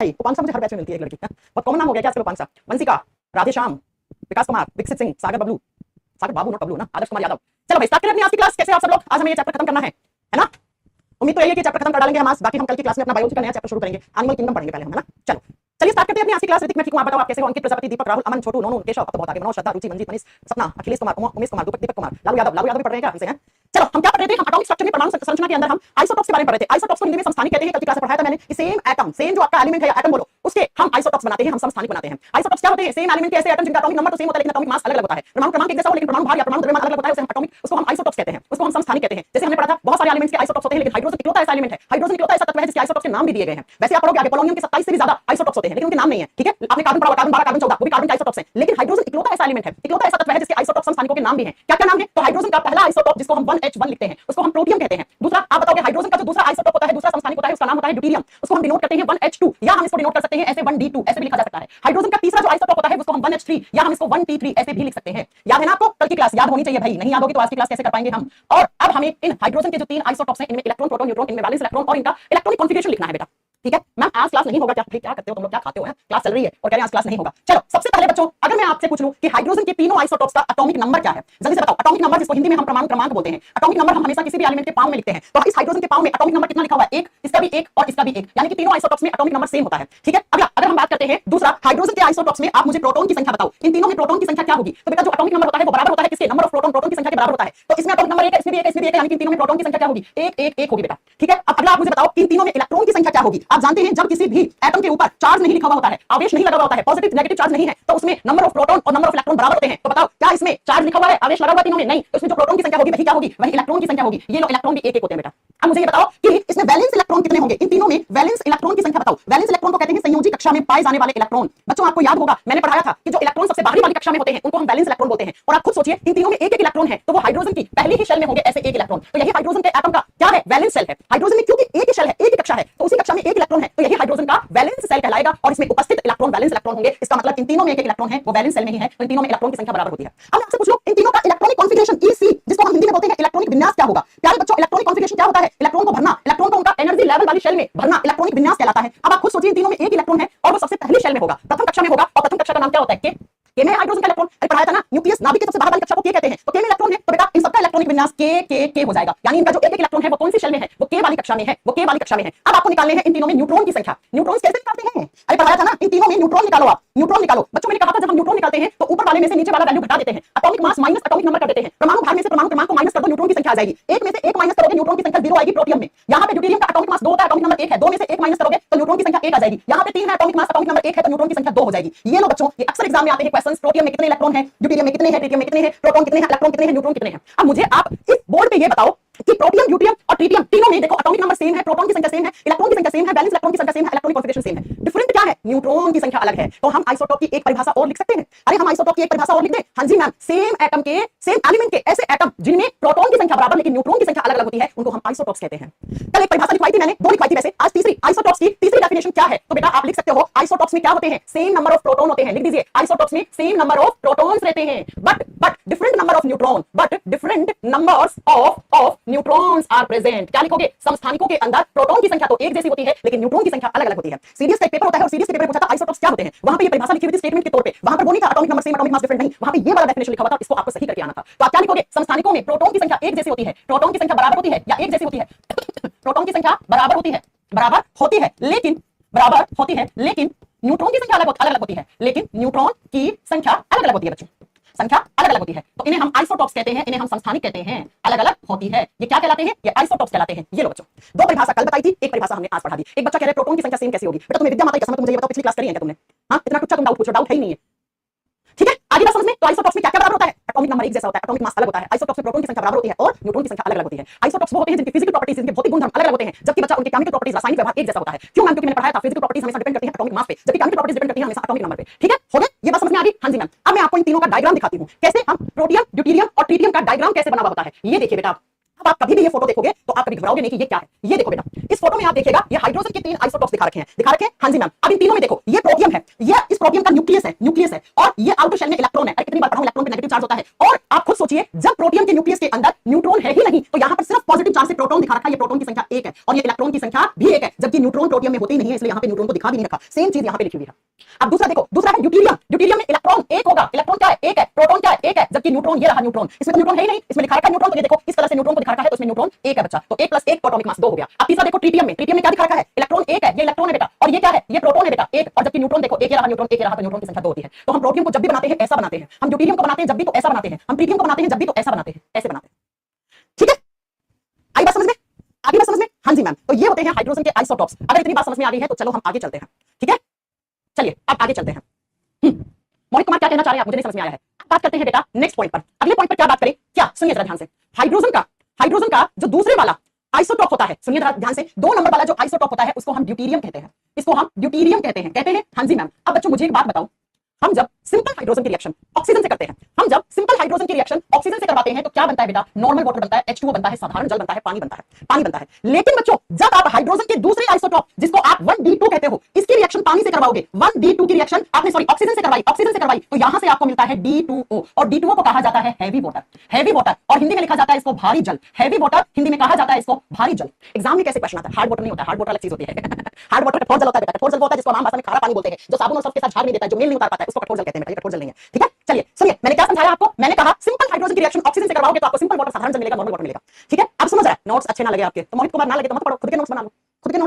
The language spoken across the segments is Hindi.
उपांशा मुझे हर बैच में मिलती है एक लड़की, बहुत कॉमन नाम हो गया क्या आजकल उपांशा। वंशिका, राधेश्याम, विकास कुमार, विकसित सिंह, सागर बबलू, सागर बाबू नोट बबलू ना, आदर्श कुमार यादव। चलो भाई स्टार्ट करें अपनी आज की क्लास। कैसे आप सब लोग? आज हमें ये चैप्टर खत्म करना है ना। उम्मीद तो यही है कि चैप्टर खत्म कर डालेंगे हम आज। बाकी हम कल की क्लास में अपना बायोलॉजी का नया चैप्टर शुरू करेंगे, एनिमल किंगडम पढ़ेंगे पहले हम, है ना। चलो चलिए स्टार्ट करते हैं अपनी आज की क्लास। ऋतिक मैं ठीक हूं, आप बताओ आप कैसे हो? अंकित, प्रजापति, दीपक, राहुल, अमन, छोटू, नोनू, केशव, अब तो बहुत आगे, मनोज, श्रद्धा, रुचि, मंजीत, मनीष, सपना, अखिलेश कुमार, उमेश कुमार, दीपक कुमार, लालू यादव भी पढ़ रहे हैं क्या हमसे? हैं चलो हम क्या पढ़ रहे थे? हम एटॉमिक स्ट्रक्चर में परमाणु संरचना के अंदर हम आइसोटॉप्स के बारे में पढ़ रहे थे। आइसोटॉप्स को हिंदी में समस्थानिक कहते हैं। कल की क्लास में पढ़ाया था मैंने कि सेम एटम, सेम जो आपका एलिमेंट है या एटम बोलो, उसके हम आइसोटॉप्स बनाते हैं, हम समस्थानिक बनाते हैं। आइसोटॉप्स क्या होते हैं? सेम एलिमेंट के ऐसे एटम जिनका एटॉमिक नंबर तो सेम होता है लेकिन एटॉमिक मास अलग अलग होता है। परमाणु क्रमांक एक जैसा हो लेकिन परमाणु भार या परमाणु द्रव्यमान अलग होता है, उसे हम एटॉमिक, उसको हम आइसोटॉप्स कहते हैं, उसको हम समस्थानिक कहते हैं। जैसे हमने पढ़ा था बहुत सारे एलिमेंट्स के आइसोटॉप्स होते हैं लेकिन हाइड्रोजन इकलौता ऐसा एलिमेंट है, हाइड्रोजन इकलौता ऐसा तत्व है जिसके आइसोटॉप्स के नाम भी दिए गए हैं। वैसे आप पढ़ोगे आगे पोलोनियम के 27 से भी ज्यादा आइसोटॉप्स होते हैं लेकिन उनके नाम नहीं है, ठीक है। आपने कार्बन पढ़ा, कार्बन 12, कार्बन 14, वो भी कार्बन के आइसोटॉप्स हैं, लेकिन हाइड्रोजन इकलौता ऐसा एलिमेंट है, इकलौता ऐसा तत्व है जिसके आइसोटॉप्स समस्थानिकों के नाम भी हैं। क्या क्या नाम है? तो हाइड्रोजन का पहला आइसोटॉप जिसको हम 1H1 लिखते हैं उसको हम प्रोटियम कहते हैं। दूसरा आप बताओगे हाइड्रोजन का जो दूसरा आइसोटॉप होता है, दूसरा समस्थानिक होता है, उसका नाम होता है ड्यूटेरियम, उसको हम डिनोट करते हैं 1H2 या हम इसको डिनोट कर सकते हैं ऐसे 1D2, ऐसे भी लिखा जा सकता है। हाइड्रोजन का तीसरा जो आइसोटॉप होता है उसको हम 1H3 या हम इसको 1T3 ऐसे भी लिख सकते हैं। याद है ना आपको? कल की क्लास याद होनी चाहिए भाई, नहीं याद होगी तो आज की क्लास कैसे कर पाएंगे हम। और अब हमें इन हाइड्रोजन के जो तीन आइसोटॉप्स हैं इनमें इलेक्ट्रॉन, प्रोटॉन, न्यूट्रॉन, इनमें वैलेंस इलेक्ट्रॉन और इनका इलेक्ट्रॉनिक कॉन्फिगरेशन लिखना है बेटा, ठीक है। मैम आज क्लास नहीं होगा क्या? क्या करते हो तुम लोग? क्या खाते हो? क्लास चल रही है और कह रहे हैं आज क्लास नहीं होगा। चलो सबसे पहले बच्चों अगर मैं आपसे पूछ लूं कि हाइड्रोजन के तीनों आइसोटॉप्स का एटॉमिक नंबर क्या है, जल्दी से बताओ। एटॉमिक नंबर जिसको हिंदी में हम परमाणु क्रमांक बोलते हैं, एटॉमिक नंबर हम हमेशा किसी भी एलिमेंट के पाम में लिखते हैं। तो इस हाइड्रोजन के पाम में एटॉमिक नंबर कितना लिखा हुआ है? 1, इसका भी 1 और इसका भी 1, यानी कि तीनों आइसोटॉप्स में एटॉमिक नंबर सेम होता है, ठीक है। अगला अगर हम बात करते हैं दूसरा हाइड्रोजन के आइसोटॉप्स में आप मुझे प्रोटॉन की संख्या बताओ, इन तीनों में प्रोटॉन की संख्या क्या होगी? तो बेटा जो एटॉमिक नंबर होता है वो बराबर होता है किसके? नंबर ऑफ प्रोटॉन, प्रोटॉन की संख्या के बराबर होता है। तो इसमें एटॉमिक नंबर 1 है, इसमें भी 1 है, इसमें भी 1 है, यानी कि तीनों में प्रोटॉन की संख्या क्या होगी? 1 1 1 होगी बेटा, ठीक है। अब अगला आप मुझे बताओ इन तीनों में इलेक्ट्रॉन की संख्या क्या होगी? आप जानते हैं जब किसी भी एटम के ऊपर चार्ज नहीं लिखा हुआ होता है, आवेश नहीं लगा हुआ होता है, पॉजिटिव नेगेटिव चार्ज नहीं है, तो उसमें नंबर ऑफ प्रोटॉन और नंबर ऑफ इलेक्ट्रॉन बराबर होते हैं। तो बताओ क्या इसमें चार्ज लिखा हुआ है, आवेश लगा हुआ है तीनों में? नहीं। तो इसमें जो प्रोटॉन की संख्या होगी वही क्या होगी? वही इलेक्ट्रॉन की संख्या होगी। ये लो इलेक्ट्रॉन भी 1 1 होते हैं बेटा। अब मुझे ये बताओ कि इसमें वैलेंस इलेक्ट्रॉन कितने होंगे? इन तीनों में वैलेंस इलेक्ट्रॉन की संख्या बताओ। वैलेंस इलेक्ट्रॉन को कहते हैं संयोजी कक्षा में पाए जाने वाले इलेक्ट्रॉन। बच्चों आपको याद होगा मैंने पढ़ाया था कि जो इलेक्ट्रॉन सबसे बाहरी वाली कक्षा में होते हैं उनको हम वैलेंस इलेक्ट्रॉन बोलते हैं। और आप खुद सोचिए इन तीनों में 1 1 इलेक्ट्रॉन है तो वो हाइड्रोजन की पहली ही शेल में होंगे ऐसे 1 इलेक्ट्रॉन। तो यही हाइड्रोजन के एटम का क्या है? वैलेंस शेल है। हाइड्रोजन में क्योंकि एक ही शेल है, एक ही कक्षा है, तो उसी कक्षा में 1 इलेक्ट्रॉन है, तो यही हाइड्रोजन का वैलेंस शेल कहलाएगा। और इसमें उपस्थित इलेक्ट्रॉन वैलेंस इलेक्ट्रॉन होंगे। इसका मतलब इन तीनों में 1 1 इलेक्ट्रॉन है, वो वैलेंस शेल में ही है, तो इन तीनों में इलेक्ट्रॉन की संख्या बराबर होती है। अब मैं आपसे पूछ लूं इन तीनों का इलेक्ट्रॉनिक कॉन्फिगरेशन EC जिसको हम हिंदी में बोलते हैं इलेक्ट्रॉनिक विन्यास क्या होगा? प्यारे बच्चों इलेक्ट्रॉनिक कॉन्फिगरेशन क्या होता है? इलेक्ट्रॉन को भरना, इलेक्ट्रॉन को उनका एनर्जी लेवल वाली शेल में भरना इलेक्ट्रॉनिक विन्यास कहलाता है। अब आप खुद सोचिए इन तीनों में 1 इलेक्ट्रॉन है और वो सबसे पहली शेल में होगा, प्रथम कक्षा में होगा, और प्रथम कक्षा का नाम क्या होता है? के में हाइड्रोजन का इलेक्ट्रॉन। अरे पढ़ाया था ना न्यूक्लियस, नाभिक के सबसे बाहर वाली कक्षा को के कहते हैं, तो के में इलेक्ट्रॉन है, तो बेटा इन सबका इलेक्ट्रॉनिक विन्यास के हो जाएगा। यानी इनका जो 1 1 इलेक्ट्रॉन है वो कौन सी शेल में है? वो के वाली कक्षा में है, वो के वाली कक्षा में है। अब आपको निकालने हैं इन तीनों में न्यूट्रॉन की संख्या। न्यूट्रॉन कैसे निकालते हैं? अरे पढ़ाया था ना इन तीनों में न्यूट्रॉन निकालो। आप न्यूट्रॉन निकालो बच्चों, मैंने कहा था जब हम न्यूट्रॉन निकालते हैं तो ऊपर वाले में से नीचे वाला वैल्यू घटा देते हैं, atomic mass minus atomic number कर देते हैं। परमाणु भार में से परमाणु क्रमांक को माइनस कर दो, न्यूट्रॉन की संख्या आ जाएगी। 1 में से 1 माइनस करोगे न्यूट्रॉन की संख्या 0 आएगी प्रोटियम में। यहाँ पे ड्यूटेरियम का एटॉमिक मास 2 होता है, एटॉमिक नंबर 1 है, 2 में से 1 माइनस करोगे तो न्यूट्रॉन की संख्या 1 आ जाएगी। यहाँ पे 3 है एटॉमिक मास, एटॉमिक नंबर 1 है, तो न्यूट्रॉन की संख्या 2 हो जाएगी। ये लो बच्चों ये अक्सर एग्जाम में आते हैं क्वेश्चंस, प्रोटियम में कितने इलेक्ट्रॉन है, ड्यूटेरियम में कितने हैं, ट्रिटियम में कितने हैं, प्रोटॉन कितने हैं, इलेक्ट्रॉन कितने हैं, न्यूट्रॉन कितने हैं। अब मुझे आप इस बोर्ड पे ये बताओ कि प्रोटियम, ड्यूटेरियम और ट्रिटियम तीनों में देखो एटॉमिक नंबर सेम है, प्रोटॉन की संख्या सेम है, इलेक्ट्रॉन की संख्या सेम है, वैलेंस इलेक्ट्रॉन की संख्या सेम है, इलेक्ट्रॉनिक कॉन्फिगरेशन सेम है। डिफरेंट क्या है? न्यूट्रॉन की संख्या अलग है। तो हम आइसोटॉप की एक परिभाषा और लिख सकते हैं। अरे हम आइसोटॉप की एक परिभाषा और लिख दें? हाँ जी मैम, सेम एटम के, सेम एलिमेंट के ऐसे एटम जिनमें प्रोटॉन की संख्या बराबर लेकिन न्यूट्रॉन की संख्या अलग अलग होती है उनको हम आइसोटॉप्स कहते हैं। कल एक परिभाषा लिखवाई थी मैंने, 2 लिखवाई थी वैसे, आज तीसरी। आइसोटॉप्स की तीसरी डेफिनेशन क्या है? तो बेटा आप लिख सकते हो आइसोटॉप्स में क्या होते हैं? सेम नंबर ऑफ प्रोटॉन होते हैं। लिख दीजिए आइसोटॉप्स में सेम नंबर ऑफ प्रोटॉन्स रहते हैं but different number of neutron, but different numbers of neutrons are present. क्या लिखोगे? समस्थानिकों के अंदर प्रोटॉन की संख्या तो एक जैसी होती है लेकिन न्यूट्रॉन की संख्या अलग अलग होती है। सीरीज का एक पेपर होता है और सीरीज के पेपर में पूछा था आइसोटॉप्स क्या होते हैं, वहां पे ये परिभाषा लिखी हुई थी स्टेटमेंट के तौर पे। वहां पर वो नहीं था atomic number same, atomic mass different, नहीं, वहां पे ये वाला डेफिनेशन लिखा हुआ था, इसको आपको सही करके आना था। तो आप क्या लिखोगे? समस्थानिकों में प्रोटॉन की संख्या एक जैसी होती है, प्रोटॉन की संख्या बराबर होती है या एक जैसी होती है? प्रोटॉन की संख्या बराबर होती है, बराबर होती है लेकिन बराबर होती है लेकिन न्यूट्रॉन की संख्या अलग अलग होती है, लेकिन न्यूट्रॉन की संख्या अलग अलग होती है बच्चों, संख्या अलग अलग होती है। तो इन्हें हम आइसोटॉप्स कहते हैं, इन्हें हम समस्थानिक कहते हैं, अलग अलग होती है। ये क्या कहलाते हैं? ये आइसोटॉप्स कहलाते हैं। ये लो बच्चों 2 परिभाषा कल बताई थी, एक परिभाषा हमने आज पढ़ा दी। एक बच्चा कह रहा है प्रोटॉन की संख्या सेम कैसे होगी? बेटा तुम्हें विद्या माता की कसम, मुझे ये बताओ पिछली क्लास करी है क्या तुमने? हां इतना टुच्चा तुम डाउट पूछो, डाउट है ही नहीं है, ठीक है। आगे बात समझ में। तो आइसोटॉप्स में क्या क्या बराबर होता है? एटॉमिक नंबर एक जैसा होता है, एटॉमिक मास अलग होता है। आइसोटॉप्स में प्रोटॉन की संख्या बराबर होती है और न्यूट्रॉन की संख्या अलग अलग होती है। आइसोटॉप्स वो होते हैं जिनकी फिजिकल प्रॉपर्टीज, जिनके भौतिक गुणधर्म अलग अलग होते हैं, जबकि बच्चा उनके केमिकल प्रॉपर्टीज, रासायनिक व्यवहार एक जैसा होता है। क्यों मैम? क्योंकि मैंने पढ़ाया था फिजिकल प्रॉपर्टीज हमेशा डिपेंड करती है एटॉमिक मास पे, जबकि केमिकल प्रॉपर्टीज डिपेंड करती है हमेशा एटॉमिक नंबर पे, ठीक है। हो गया? ये बात समझ में आ गई? हाँ जी मैम। अब मैं आपको इन तीनों का डायग्राम दिखाती हूँ, कैसे हम प्रोटियम, ड्यूटेरियम और ट्रिटियम का डायग्राम कैसे बना हुआ होता है। ये देखिए बेटा, अब आप कभी भी ये फोटो देखोगे तो आप कभी घबराओगे नहीं कि ये क्या है। ये देखो बेटा, इस फोटो में आप देखिएगा ये हाइड्रोजन के 3 आइसोटॉप्स दिखा रखे हैं, हाँ जी मैम। अब इन तीनों में देखो ये प्रोटियम है, ये इस प्रोटियम का न्यूक्लियस है और ये आउटर शेल में इलेक्ट्रॉन है। कितनी बार पढ़ा हूं, इलेक्ट्रॉन पे नेगेटिव चार्ज होता है। और आप खुद सोचिए, जब प्रोटियम के न्यूक्लियस के अंदर न्यूट्रॉन है ही नहीं, तो यहां पर सिर्फ पॉजिटिव चार्ज से प्रोटॉन दिखा रखा है। ये प्रोटॉन की संख्या 1 है और ये इलेक्ट्रॉन की संख्या भी 1 है, जबकि न्यूट्रॉन प्रोटियम में होते ही नहीं है, इसलिए यहां पे न्यूट्रॉन को दिखा भी नहीं रखा। सेम चीज यहां पे लिखी हुई है। अब दूसरा देखो, दूसरा है ड्यूटेरियम। ड्यूटेरियम में इलेक्ट्रॉन 1 होगा। इलेक्ट्रॉन क्या है? 1 है। प्रोटॉन क्या है? 1 है, जबकि न्यूट्रॉन, ये रहा न्यूट्रॉन, इसमें तो न्यूट्रॉन है ही नहीं, इसमें लिखा रखा है न्यूट्रॉन। तो ये देखो, इस तरह से न्यूट्रॉन को दिखा रखा है, तो इसमें न्यूट्रॉन 1 है बच्चा। तो 1 + 1 एटॉमिक मास 2 हो गया। अब तीसरा देखो ट्रिटियम में। ट्रिटियम में क्या दिखा रखा है? इलेक्ट्रॉन 1 है, ये इलेक्ट्रॉन है बेटा, और ये क्या है? ये प्रोटॉन है बेटा, 1। और जबकि न्यूट्रॉन देखो 1 रहा, न्यूट्रॉन 1 रहा, तो न्यूट्रॉन की संख्या 2 होती है। तो हम प्रोटियम को जब भी बनाते हैं ऐसा बनाते हैं, हम ड्यूटेरियम को बनाते हैं जब भी तो ऐसा बनाते हैं, हम ट्रिटियम को बनाते हैं जब भी तो ऐसा बनाते हैं, ऐसे बनाते हैं। ठीक है, आई बात समझ में? आगे बात समझ में? हाँ जी मैम। तो ये होते हैं हाइड्रोजन के आइसोटॉप्स। अगर इतनी बात समझ में आ गई है तो चलो हम आगे चलते हैं। ठीक है, चलिए अब आगे चलते हैं। मोहित कुमार क्या कहना चाह रहे हैं आप? मुझे नहीं समझ में आया है। बात करते हैं बेटा नेक्स्ट पॉइंट पर। अगले पॉइंट पर क्या बात करें? क्या, सुनिए जरा ध्यान से। हाइड्रोजन का जो दूसरे वाला आइसोटॉप होता है, सुनिए जरा ध्यान से, 2 नंबर वाला जो आइसोटॉप होता है उसको हम ड्यूटेरियम कहते हैं। इसको हम ड्यूटेरियम कहते हैं। हाँ जी मैम। अब बच्चों मुझे एक बात बताओ, हम जब सिंपल हाइड्रोजन की रिएक्शन ऑक्सीजन से करते हैं, हम जब सिंपल हाइड्रोजन की रिएक्शन ऑक्सीजन से करवाते हैं तो क्या बनता है बेटा? नॉर्मल वाटर बनता है, H2O बनता है, साधारण जल बनता है, पानी बनता है। लेकिन बच्चों जब आप हाइड्रोजन के दूसरे आइसोटॉप जिसको आप 1D2 कहते हो, इसकी रिएक्शन पानी से करवाओगे, 1D2 की रिएक्शन आपने ऑक्सीजन से करवाई, तो यहां से आपको मिलता है D2O, और D2O को कहा जाता है हैवी वाटर, और हिंदी में लिखा जाता है इसको भारी जल। हैवी वाटर हिंदी में कहा जाता है इसको भारी जल। एग्जाम में कैसे क्वेश्चन आता है? हार्ड वाटर नहीं होता, हार्ड वाटर अलग चीज होती है। हार्ड वाटर कठोर जल होता है बेटा, कठोर जल होता है जिसको आम भाषा में खारा पानी बोलते हैं, जो साबुन और सर्फ के साथ झाग नहीं देता है, जो मेल नहीं उतार पाता है, उसको कठोर जल कहते हैं बेटा, ये कठोर जल नहीं है। ठीक है, चलिए सुनिए, मैंने क्या समझाया आपको? मैंने कहा सिंपल हाइड्रोजन की रिएक्शन ऑक्सीजन से करवाओगे तो आपको सिंपल वाटर, साधारण जल मिलेगा, नॉर्मल वाटर मिलेगा। ठीक है, अब समझ रहा है? नोट्स अच्छे ना लगे आपके तो मोहित कुमार ना लगे तो मत पढ़ो, खुद के नोट्स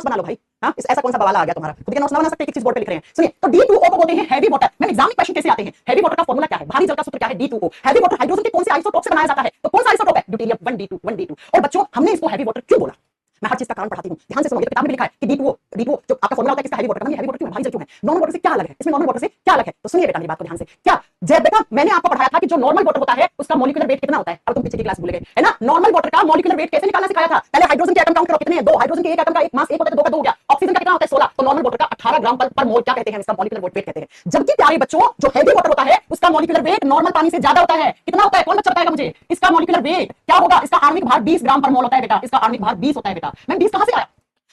बना लो भाई। हाँ, ऐसा कौन सा बवाल आ गया तुम्हारा? खुद के नोट्स ना बना सकते, एक चीज बोर्ड पे लिख रहे हैं। सुनिए, तो D2O को बोलते हैं हैवी वाटर। मैं एग्जाम में क्वेश्चन कैसे आते हैं? हैवी वाटर का फार्मूला क्या है? भारी जल का सूत्र क्या है? D2O। हैवी वाटर हाइड्रोजन के कौन से आइसोटॉप से बनाया जाता है? तो कौन सा आइसोटॉप है? Deuterium 1D2। और बच्चों हमने इसको हैवी वाटर क्यों बोला? मैं हर चीज का कारण पढ़ाती हूं, ध्यान से सुनो। ये किताब में लिखा है कि D2O जो आपका फार्मूला होता है किसका? हैवी वाटर का। हैवी वाटर क्यों है? भारी जल क्यों है? नॉर्मल वाटर से क्या अलग है? इसमें नॉर्मल वाटर से क्या अलग है? तो सुनिए बेटा मेरी बात को ध्यान से। क्या जय बेटा, मैंने आपको पढ़ाया था कि जो नॉर्मल वाटर होता है उसका मॉलिक्यूलर वेट कितना होता है? अब तुम पीछे की क्लास भूल गए है ना? नॉर्मल वाटर का मॉलिक्यूलर वेट कैसे निकालना सिखाया था? पहले हाइड्रोजन के एटम काउंट करो, कितने हैं? 2। हाइड्रोजन के एक एटम का एक मास 1 होता है, तो 2 का 2 हो गया। ऑक्सीजन का कितना होता है? 16। तो नॉर्मल वाटर का 18 ग्राम पर मोल क्या कहते हैं? इसका मॉलिक्यूलर वेट कहते हैं। जबकि प्यारे बच्चों जो हैवी वाटर होता है उसका मॉलिक्यूलर वेट नॉर्मल पानी से ज्यादा होता है। कितना होता है? कौन बच्चा बताएगा मुझे? इसका मॉलिक्यूलर वेट क्या होगा? इसका आणविक भार 20 ग्राम पर मोल होता है बेटा। इसका आणविक भार 20 होता है बेटा। मैम 20 कहां से आया?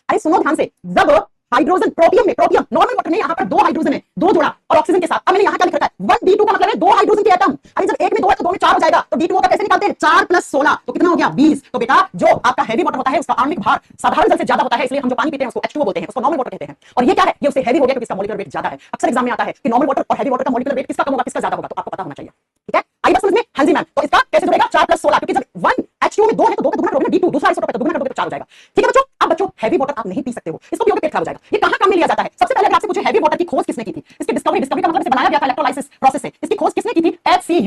अरे सुनो ध्यान से, जब हाइड्रोजन प्रोटियम नॉर्मल वाटर में यहाँ पर 2 हाइड्रोजन है, 2 जोड़ा, और ऑक्सीजन के साथ। अब मैंने यहाँ क्या लिख रखा है? 1D2 का मतलब है 2 हाइड्रोजन के एटम। अरे जब एक में 2 है तो 2 में 4 हो जाएगा। तो D2O का कैसे निकालते हैं? 4 + 16 तो कितना हो गया? 20। तो बेटा जो आपका हैवी वाटर होता है उसका आणविक भार साधारण जल से ज्यादा होता है, इसलिए हम जो पानी पीते हैं उसको H2O बोलते हैं, उसको नॉर्मल वाटर कहते हैं। और ये क्या है? ये उससे हैवी हो गया क्योंकि इसका मॉलिक्यूलर वेट ज्यादा है। अक्सर एग्जाम में आता है कि नॉर्मल वाटर और हैवी वाटर का मॉलिक्यूलर वेट किसका कम होगा, किसका ज्यादा होगा, तो आपको पता होना चाहिए। ठीक है, आई बात समझ में? हाँ जी मैम। तो इसका कैसे जुड़ेगा? 4 + 16, क्योंकि जब 1 H2O में 2 है तो 2 का दुगना करोगे ना, D2 दूसरा आइसोटॉप है, तो दुगना करोगे तो 4 हो जाएगा। ठीक है बच्चों। अब बच्चों हैवी वाटर आप नहीं पी सकते हो, इसको पियोगे पेट खराब हो जाएगा। ये कहां काम में लिया जाता है? सबसे पहले अगर आपसे पूछे हैवी वाटर की खोज किसने की थी? इसकी डिस्कवरी का मतलब इसे बनाया गया था इलेक्ट्रोलाइसिस प्रोसेस से। इसकी खोज किसने की थी? एच सी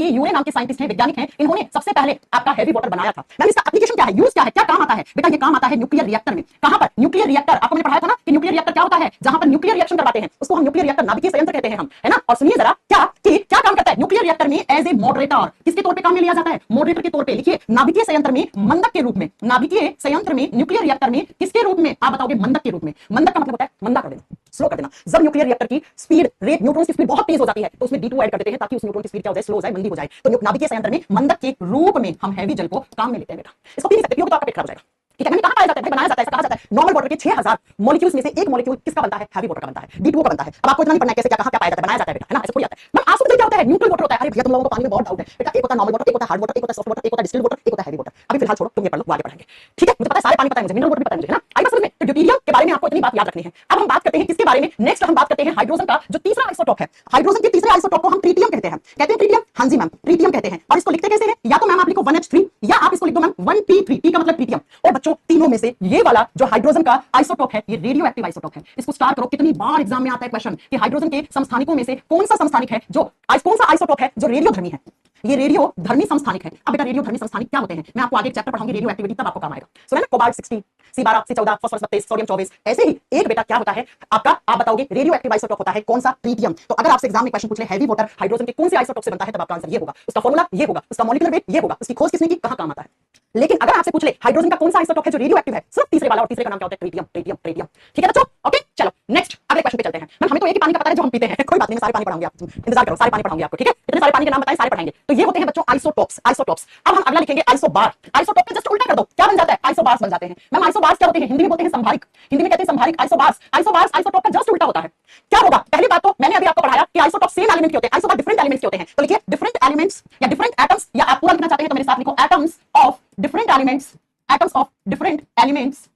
यूरे नाम के साइंटिस्ट हैं, वैज्ञानिक हैं। इन्होंने सबसे पहले आपका हैवी वाटर बनाया था। मैम इसका एप्लीकेशन क्या है? यूज क्या है? क्या काम आता है? बेटा ये काम आता है न्यूक्लियर रिएक्टर में। कहां पर? Nuclear reactor. आपको मैंने पढ़ाया था ना कि न्यूक्लियर रिएक्टर क्या होता है? जहां पर न्यूक्लियर रिएक्शन करवाते हैं उसको हम न्यूक्लियर रिएक्टर, नाभिकीय संयंत्र कहते हैं हम, है ना? और सुनिए जरा क्या काम करता है न्यूक्लियर रिएक्टर में? As a moderator. किसके तौर पे काम में लिया जाता है? मॉडरेटर के तौर पे। लिखिए, नाभिकीय संयंत्र में मंदक के रूप में, नाभिकीय संयंत्र में न्यूक्लियर रिएक्टर में किसके रूप में? आप बताओगे मंदक के रूप में। मंदक का मतलब होता है मंदा कर देना, स्लो कर देना। जब न्यूक्लियर रिएक्टर की स्पीड रेट, न्यूट्रॉन्स की स्पीड बहुत तेज हो जाती है तो उसमें D2 ऐड कर देते हैं ताकि उस न्यूट्रॉन की स्पीड क्या हो जाए? स्लो हो जाए, मंदी हो जाए। तो नाभिकीय संयंत्र में मंदक के रूप में हम हैवी जल को काम में लेते हैं बेटा। इसको पी नहीं सकते, पियोगे तो आपका पेट खराब हो जाएगा। ठीक है, मैंने कहा पाया जाता है, बनाया जाता है, ऐसा कहा जाता है नॉर्मल वाटर के 6000 मॉलिक्यूल्स में से एक मॉलिक्यूल किसका बनता है? हैवी वाटर का बनता है, D2O का बनता है। अब आपको इतना नहीं पढ़ना है कैसे क्या कहां क्या पाया जाता है, बनाया जाता है बेटा, है ना? ऐसे थोड़ी आता है। मैं आपको क्या होता है? न्यूट्रल वाटर होता है। अरे भैया तुम लोगों को पानी में बहुत डाउट है बेटा। एक होता है नॉर्मल वाटर, एक होता है हार्ड वाटर, एक होता है सॉफ्ट वाटर, एक होता है डिस्टिल्ड वाटर, एक होता है हैवी वाटर। अभी फिलहाल छोड़ो, तुम ये पढ़ लो, वो आगे पढ़ेंगे। ठीक है, मुझे पता है सारे पानी पता है, मुझे मिनरल वाटर भी पता है मुझे, है ना? आई बात समझ में? तो ड्यूटेरियम के बारे में आपको इतनी बात याद रखनी है। अब हम बात करते हैं किसके बारे में? नेक्स्ट हम बात करते हैं हाइड्रोजन का जो तीसरा आइसोटॉप है। हाइड्रोजन के तीसरे आइसोटॉप को हम ट्रिटियम कहते हैं। कहते हैं ट्रिटियम? हाँ जी मैम, ट्रिटियम कहते हैं। और इसको लिखते कैसे हैं? या तो मैम आप लिखो 1H3 या आप इसको लिख दो मैम 1P3। P का मतलब ट्रिटियम। और बच्चों तीनों में से ये वाला जो हाइड्रोजन का आइसोटॉप है ये रेडियो एक्टिव आइसोटॉप है। इसको स्टार करो, कितनी बार एग्जाम में आता है क्वेश्चन कि हाइड्रोजन के समस्थानिकों में से कौन सा समस्थानिक है जो कौन सा आइसोटॉप है जो रेडियोधर्मी है? ये रेडियोधर्मी समस्थानिक है। अब बेटा रेडियोधर्मी समस्थानिक क्या होते हैं? मैं आपको आगे एक चैप्टर पढ़ाऊंगी रेडियो एक्टिविटी, तब आपको काम आएगा। सुना ना, cobalt 60, C12, C14, phosphorus 32, sodium 24। ऐसे ही एक बेटा क्या होता है आपका, आप बताओगे रेडियो एक्टिव आइसोटॉप होता है कौन सा? ट्रिटियम। तो अगर आपसे एग्जाम में क्वेश्चन पूछ ले हैवी वाटर हाइड्रोजन के कौन से आइसोटॉप से बनता है, तब आपका आंसर ये होगा, उसका फॉर्मूला ये होगा, उसका मॉलिक्यूलर वेट ये होगा, उसकी खोज किसने की, कहां काम आता है। लेकिन अगर आपसे पूछ ले हाइड्रोजन का कौन सा आइसोटॉप है जो रेडियो एक्टिव है, सिर्फ तीसरे वाला, और तीसरे का नाम क्या होता है? ट्रिटियम। ठीक है बच्चों, ओके चलो नेक्स्ट अगले क्वेश्चन पे चलते हैं। हमें तो एक ही पानी का पता है जो हम पीते हैं, कोई बात बात नहीं, मैं सारे पानी पढ़ाऊंगी आपको, इंतजार करो, सारे पानी पढ़ाऊंगी आपको, ठीक है। इतने सारे पानी के नाम बताएं, सारे पढ़ाएंगे। तो ये होते हैं बच्चों आइसोटोप्स, आइसोटोप्स। अब हम अगला लिखेंगे आइसोबार। आइसोटोप के जस्ट उल्टा कर दो, क्या बन जाता है, आइसोबार्स बन जाते हैं। मैम आइसोबार्स क्या होते हैं, हिंदी में बोलते हैं संभारिक, हिंदी में कहते हैं संभारिक। आइसोबार्स, आइसोबार्स आइसोटोप का जस्ट उल्टा होता है। क्या होगा, पहली बात तो मैंने अभी आपको पढ़ाया कि आइसोटोप सेम एलिमेंट के होते हैं, आइसोबार डिफरेंट एलिमेंट्स के होते हैं। तो लिखिए डिफरेंट एलिमेंट्स या डिफरेंट एटम्स, या आप पूरा लिखना चाहते हैं तो मेरे साथ लिखो atoms of different elements, atoms of different elements,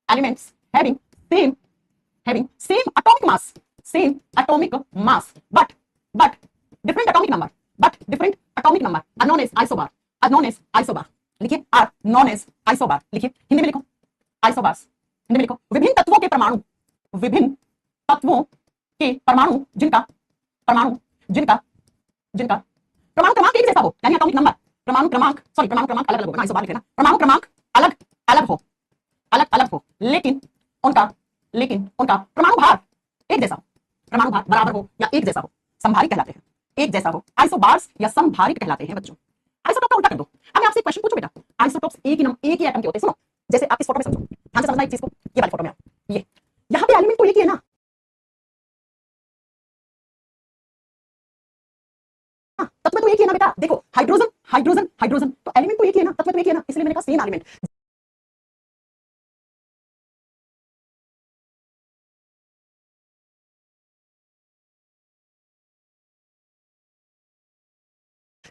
elements having same atomic mass, same atomic mass, but different atomic number, are known as isobar, are known as isobar। लिखिए are known as isobar, लिखिए हिंदी में लिखो आइसोबार्स, हिंदी में लिखो विभिन्न तत्वों के परमाणु, विभिन्न तत्वों के परमाणु जिनका परमाणु क्रमांक एक जैसा हो, यानी एटॉमिक नंबर, परमाणु क्रमांक अलग अलग हो, आइसोबार लिखे ना, परमाणु क्रमांक अलग अलग हो, लेकिन उनका परमाणु भार एक जैसा हो, परमाणु भार बराबर हो या एक जैसा हो, संभारिक कहलाते हैं, एक जैसा हो, आइसोबार्स या संभारिक कहलाते हैं बच्चों। आइसोटोप का उल्टा कर दो। अब मैं आपसे एक क्वेश्चन पूछूं बेटा, आइसोटोप्स एक ही एटम के होते हैं, सुनो जैसे आप इस फोटो में समझो, ध्यान से समझना एक चीज को, ये वाली फोटो में ये यहां पे एलिमेंट तो एक ही है ना, तत्व तो एक ही है ना बेटा, देखो हाइड्रोजन तो एलिमेंट तो एक ही है ना, तत्व तो एक ही है ना, इसलिए मैंने कहा सेम एलिमेंट।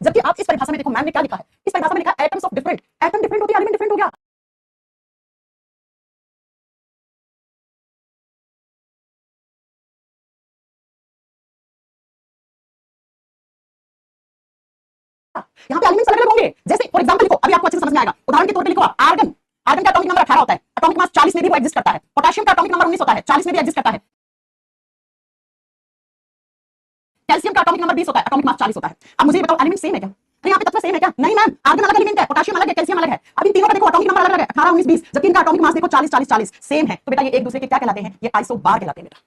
जबकि आप इस परिभाषा में देखो, मैम ने क्या लिखा है, इस परिभाषा में लिखा है atoms of different, atom different होती है, एलिमेंट डिफरेंट हो गया। यहाँ पे एलिमेंट्स अलग अलग होंगे, जैसे फॉर एग्जांपल लिखो, अभी आपको अच्छे से समझ में आएगा, उदाहरण के तौर पे लिखो आप आर्गन, आर्गन का एटॉमिक नंबर 18 होता है, एटॉमिक मास 40 में भी वो एग्जिस्ट करता है। पोटेशियम का एटॉमिक नंबर 19 होता है, 40 में भी एग्जिस्ट करता है। कैल्शियम का एटॉमिक नंबर 20 होता है, एटॉमिक मास 40 होता है। अब मुझे ये बताओ एलिमेंट सेम है क्या, अरे यहाँ पे तत्व सेम है क्या, नहीं मैम, आर्गन अलग एलिमेंट है, पोटेशियम अलग है, कैल्शियम अलग है। अब इन तीनों का देखो एटॉमिक नंबर अलग अलग है, 18 19 20, जबकि इनका एटॉमिक मास देखो 40 40 40 सेम है। तो बेटा ये एक दूसरे के क्या कहलाते हैं, ये आइसोबार कहलाते हैं बेटा,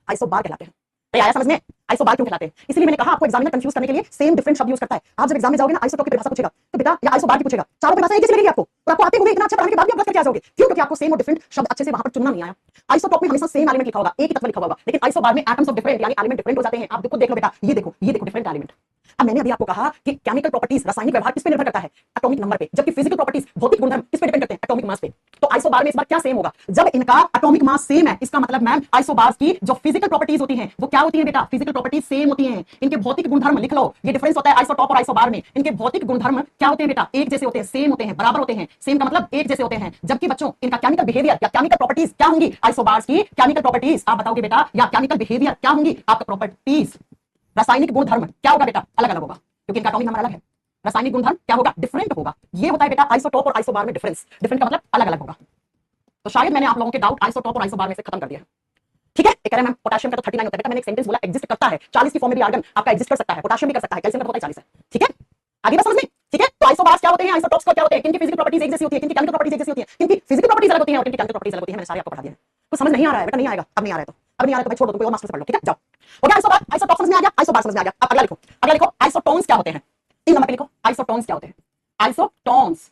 आइसोबार कहलाते हैं। तो आया समझ में, आइसोबार क्यों कहलाते हैं, इसलिए मैंने कहा आपको एग्जामिनर कंफ्यूज करने के लिए सेम डिफरेंट शब्द यूज करता है। आप जब एग्जाम में जाओगे ना, आइसोटोप की परिभाषा पूछेगा तो बेटा ये आइसोबार की पूछेगा, चारों परिभाषा एक जैसी मिलेगी आपको, और आपको आते हुए इतना अच्छा पढ़ने के बाद भी आप गलत करके आ जाओगे, क्यों, क्योंकि आपको सेम और डिफरेंट शब्द अच्छे से वहां पर चुनना नहीं आया। आइसोटोप में हमेशा सेम एलिमेंट लिखा होगा, एक ही तत्व लिखा होगा, लेकिन आइसोबार में एटम्स ऑफ डिफरेंट, यानी एलिमेंट डिफरेंट हो जाते हैं। आप देखो, देख लो बेटा, ये देखो डिफरेंट एलिमेंट। अब मैंने अभी आपको कहा कि केमिकल प्रॉपर्टीज, रासायनिक व्यवहार किस पे निर्भर करता है, एटॉमिक नंबर पे, जबकि फिजिकल प्रॉपर्टीज, भौतिक गुणधर्म किस पे डिपेंड करते हैं, एटॉमिक मास पे। तो आइसोबार में इस बार क्या सेम होगा, जब इनका एटॉमिक मास सेम है, इसका मतलब मैम आइसोबार्स की जो फिजिकल प्रॉपर्टीज होती हैं वो क्या होती है बेटा, फिजिकल प्रॉपर्टीज सेम होती हैं। इनके भौतिक गुणधर्म लिख लो, ये डिफरेंस होता है आइसोटोप और आइसोबार में। इनके भौतिक गुणधर्म क्या होते हैं बेटा, एक जैसे होते हैं, सेम होते हैं, बराबर होते हैं। सेम का मतलब एक जैसे होते हैं, जबकि बच्चों इनका केमिकल बिहेवियर या केमिकल प्रॉपर्टीज क्या होंगी, आइसोबार्स की केमिकल प्रॉपर्टीज आप बताओगे बेटा, या केमिकल बिहेवियर क्या होंगी आपका, प्रॉपर्टीज, रासायनिक गुणधर्म क्या होगा बेटा, अलग अलग होगा, क्योंकि इनका एटॉमिक नंबर अलग है। रासायनिक गुणधर्म क्या होगा, डिफरेंट होगा। ये होता है बेटा आइसोटोप और आइसोबार में डिफरेंस, डिफरेंट का मतलब अलग अलग होगा। तो शायद मैंने आप लोगों के डाउट आइसोटोप और आइसोबार में से खत्म कर दिया है, ठीक है। एक कह रहे हैं मैम पोटेशियम का तो 39 होता है, बेटा मैंने एक सेंटेंस बोला एग्जिस्ट करता है, 40 की फॉर्म में भी आर्गन आपका एग्जिस्ट कर सकता है, पोटेशियम भी कर सकता है, कैल्शियम का होता है 40 है, ठीक है। आगे बस समझ में, ठीक है। तो आइसोबार्स क्या होते हैं, आइसोटोप्स क्या होते हैं, किनकी फिजिकल प्रॉपर्टीज एक जैसी होती है, किनकी केमिकल प्रॉपर्टीज एक जैसी होती है, किनकी फिजिकल प्रॉपर्टीज अलग होती है और किनकी केमिकल प्रॉपर्टीज अलग होती है। मैंने सारी आपको पढ़ा दिया है, कुछ समझ नहीं आ रहा है बेटा, नहीं आएगा, अब नहीं आ रहा है तो अब नहीं आ रहा है तो भाई छोड़ दो, कोई और मास्टर से पढ़ लो, ठीक है। जाओ, हो गया आइसोबार, आइसोटोप समझ में आ गया, आइसोबार समझ में आ गया। अब अगला लिखो आइसोटोन्स क्या होते हैं, 3 नंबर पे लिखो आइसोटोन्स क्या होते हैं। आइसोटोन्स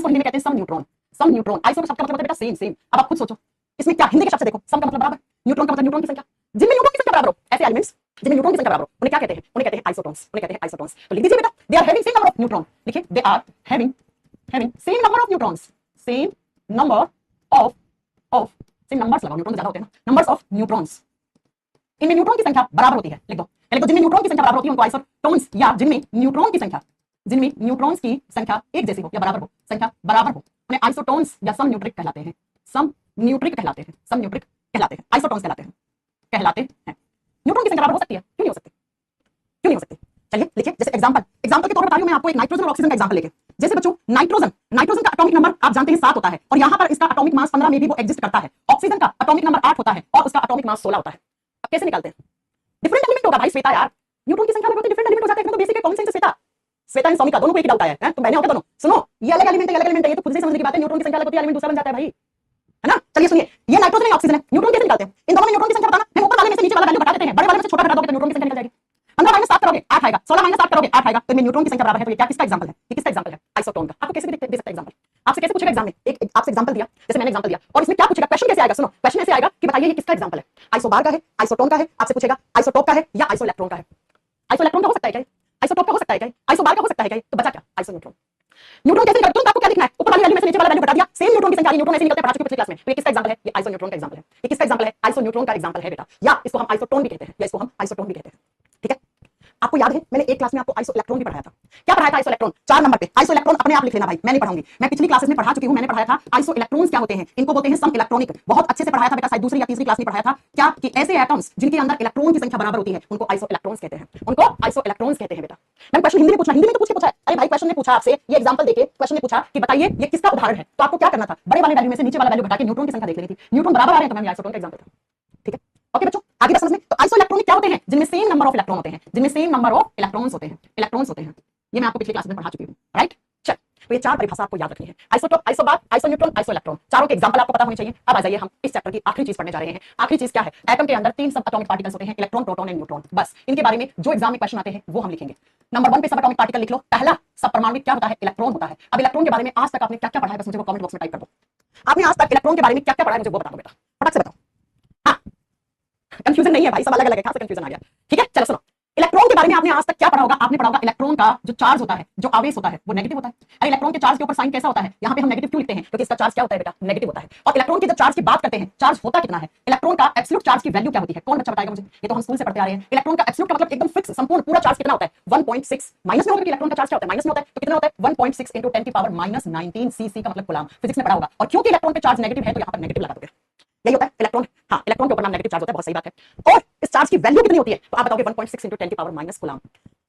को हिंदी में कहते हैं सम न्यूट्रॉन, सम न्यूट्रॉन। आइसो का शब्द का मतलब बेटा सेम सेम। अब आप खुद सोचो इसमें क्या, हिंदी के शब्द से देखो, सम का मतलब बराबर, न्यूट्रॉन का मतलब न्यूट्रॉन की संख्या, जिनमें न्यूट्रॉन की संख्या बराबर हो, ऐसे एलिमेंट्स जिनमें न्यूट्रॉन की संख्या बराबर हो उन्हें क्या कहते हैं, उन्हें कहते हैं आइसोटोन्स, उन्हें कहते हैं आइसोटोन्स। तो लिख दीजिए बेटा, they are having same number of neutron, लिखिए they are having same number of neutrons, same number of same numbers लगाओ, न्यूट्रॉन ज्यादा होते हैं ना, नंबर्स ऑफ न्यूट्रॉन्स, इनमें न्यूट्रॉन की संख्या बराबर होती है। लिख दो, जिनमें न्यूट्रॉन की संख्या बराबर होती है उनको आइसोटोन्स, या जिनमें न्यूट्रॉन की संख्या एक जैसी हो या बराबर हो, संख्या बराबर हो, उन्हें आइसोटोन्स या सम न्यूट्रिक कहलाते हैं, सम न्यूट्रिक कहलाते हैं, सम न्यूट्रिक कहलाते हैं, आइसोटोन्स कहलाते हैं। न्यूट्रॉन की संख्या बराबर हो सकती है, क्यों नहीं हो सकती, क्यों नहीं हो सकती। चलिए लिखिए, जैसे एग्जांपल के तौर पर बता रही हूं मैं आपको एक नाइट्रोजन और ऑक्सीजन का एग्जांपल लेके। जैसे बच्चों नाइट्रोजन का एटॉमिक नंबर आप जानते हैं 7 होता है, और यहां पर इसका एटॉमिक मास 15 में भी वो एग्जिस्ट करता है। ऑक्सीजन का एटॉमिक नंबर 8 होता है और उसका एटॉमिक मास 16 होता है। अब कैसे निकालते हैं, डिफरेंट एलिमेंट होगा भाई श्वेता, यार न्यूट्रॉन की संख्या में डिफरेंट एलिमेंट हो जाते हैं, एकदम बेसिक है, कॉमन सेंस है श्वेता एंड सौमिका दोनों को एक ही डाउट आया है, तो मैंने होगा दोनों, सुनो ये अलग एलिमेंट है, ये तो खुद से समझने की बात है, न्यूट्रॉन की संख्या अलग होती है, एलिमेंट दूसरा बन जाता है भाई, है ना। चलिए सुनिए, ये नाइट्रोजन है ऑक्सीजन है, न्यूट्रॉन कैसे निकालते हैं, इन दोनों में न्यूट्रॉन की संख्या बताना, हम ऊपर वाले में से नीचे वाला वैल्यू घटा देते हैं, बड़े वाले में से छोटा घटा दोगे तो न्यूट्रॉन की संख्या निकल जाएगी। 15 माइनस 7 करोगे 8 आएगा, 16 माइनस 7 करोगे 8 आएगा, तो इनमें न्यूट्रॉन की संख्या बराबर है। तो ये क्या, किसका एग्जांपल है, ये किसका एग्जांपल है, आइसोटोन का। आपको कैसे भी दे सकता है एग्जांपल, आपसे कैसे पूछेगा एग्जाम में, एक आपसे एग्जांपल दिया, जैसे मैंने एग्जांपल दिया, और इसमें क्या पूछेगा, क्वेश्चन कैसे आएगा, सुनो क्वेश्चन ऐसे आएगा कि बताइए ये किसका एग्जांपल है, आइसोबार का है, आइसोटोन का है, आपसे पूछेगा आइसोटोप का है या आइसोइलेक्ट्रॉन का है। आइसोइलेक्ट्रॉन का हो सकता है क्या, आइसोटोप का हो सकता है क्या, आइसोबार का हो सकता है क्या, तो बचा क्या, आइसोन्यूट्रॉन। न्यूट्रॉन कैसे निकलता है, आपको क्या लिखना है, ऊपर वाली वैल्यू में से नीचे वाला वैल्यू घटा दिया, सेम न्यूट्रॉन की संख्या, न्यूट्रॉन ऐसे निकलते हैं, पढ़ा चुके पिछली क्लास में। तो ये किसका एग्जांपल है, ये आइसोन्यूट्रॉन का एग्जांपल है। ये किसका एग्जांपल है, आइसोन्यूट्रॉन का एग्जांपल है बेटा, या इसको हम आइसोटोन भी कहते हैं, या इसको हम आइसोटोन भी कहते हैं। ठीक है, आपको याद है मैंने एक क्लास में आपको आइसो इलेक्ट्रॉन भी पढ़ाया था। क्या पढ़ाया था, आइसो इलेक्ट्रॉन 4 नंबर पे। आइसो इलेक्ट्रॉन अपने आप लिख लेना भाई, मैं नहीं पढ़ाऊंगी, मैं पिछली क्लासेस में पढ़ा चुकी हूं, मैंने पढ़ाया था आइसो इलेक्ट्रॉन्स क्या होते हैं, इनको बोलते हैं सम इलेक्ट्रॉनिक, बहुत अच्छे से पढ़ाया था बेटा, शायद दूसरी या तीसरी क्लास में पढ़ाया था क्या, कि ऐसे एटम्स जिनके अंदर इलेक्ट्रॉन की संख्या बराबर होती है उनको आइसो इलेक्ट्रॉन्स कहते हैं, उनको आइसो इलेक्ट्रॉन्स कहते हैं बेटा। मैंने क्वेश्चन हिंदी में पूछा, हिंदी में तो पूछा है, अरे भाई क्वेश्चन ने पूछा आपसे, ये एग्जांपल देके क्वेश्चन ने पूछा कि बताइए ये किसका उदाहरण है, तो आपको क्या करना था, बड़े वाले वैल्यू में से नीचे वाला वैल्यू घटा के न्यूट्रॉन की संख्या देख लेनी थी, न्यूट्रॉन बराबर आ रहे हैं तो मैंने आइसोटोन का एग्जांपल था। ठीक है, ओके बच्चों, आगे बस समझ में। तो आइसो इलेक्ट्रॉनिक क्या होते हैं, जिनमें सेम नंबर ऑफ इलेक्ट्रॉन होते हैं, जिनमें सेम नंबर ऑफ इलेक्ट्रॉन्स होते हैं, इलेक्ट्रॉन्स होते हैं। ये मैं आपको पिछली क्लास में पढ़ा चुकी हूं, राइट। चल, तो ये 4 परिभाषा आपको याद रखनी है, आइसोटोप, आइसोबार, आइसोन्यूट्रॉन, आइसोइलेक्ट्रॉन, चारों के एग्जांपल आपको पता होने चाहिए। अब आ जाइए हम इस चैप्टर की आखिरी चीज पढ़ने जा रहे हैं। आखिरी चीज क्या है, एटम के अंदर 3 सब एटॉमिक पार्टिकल्स होते हैं, इलेक्ट्रॉन, प्रोटॉन एंड न्यूट्रॉन। बस इनके बारे में जो एग्जाम में क्वेश्चन आते हैं वो हम लिखेंगे। नंबर 1 पे सब एटॉमिक पार्टिकल लिख लो, पहला सब परमाणु क्या होता है, इलेक्ट्रॉन होता है। अब इलेक्ट्रॉन के बारे में आज तक आपने क्या क्या पढ़ा है, बस मुझे वो कमेंट बॉक्स में टाइप कर दो। आपने आज तक इलेक्ट्रॉन के बारे में क्या क्या पढ़ा है, मुझे वो बता दो बेटा, फटाक से बताओ। हाँ, कंफ्यूजन नहीं है भाई, सब अलग अलग है, कहां से कंफ्यूजन आ गया। ठीक है, चलो सुनो, इलेक्ट्रॉन के बारे में आपने आज तक क्या पढ़ा होगा, आपने पढ़ा होगा इलेक्ट्रॉन का जो चार्ज होता है, जो आवेश होता है वो नेगेटिव होता है। अरे इलेक्ट्रॉन के चार्ज के ऊपर साइन कैसा होता है, यहाँ पे हम नेगेटिव क्यों लिखते हैं, क्योंकि इसका चार्ज क्या होता है बेटा, नेगेटिव होता है। और इलेक्ट्रॉन की जब चार्ज की बात करते हैं, चार्ज होता कितना है, इलेक्ट्रॉन का एब्सोल्यूट चार्ज की वैल्यू क्या होती है, कौन बच्चा बताएगा मुझे, ये तो हम स्कूल से पढ़ते आ रहे हैं। इलेक्ट्रॉन का एब्सोल्यूट का मतलब एकदम फिक्स संपूर्ण पूरा चार्ज कितना होता है, 1.6 माइनस में होगा, इलेक्ट्रॉन का चार्ज क्या होता है, माइनस में होता है, तो कितना होता है 1.6 into 10 की पावर -19 सीसी का मतलब कूलम, फिजिक्स में पढ़ा होगा। और क्योंकि इलेक्ट्रॉन पे चार्ज नेगेटिव है तो यहाँ पर नेगेटिव लगा दोगे, यही होता है इलेक्ट्रॉन। हाँ, इलेक्ट्रॉन के ऊपर नाम नेगेटिव चार्ज होता है, बहुत सही बात है। और इस चार्ज की वैल्यू कितनी होती है, तो आप बताओगे 1.6 into 10 की पावर माइनस कूलम।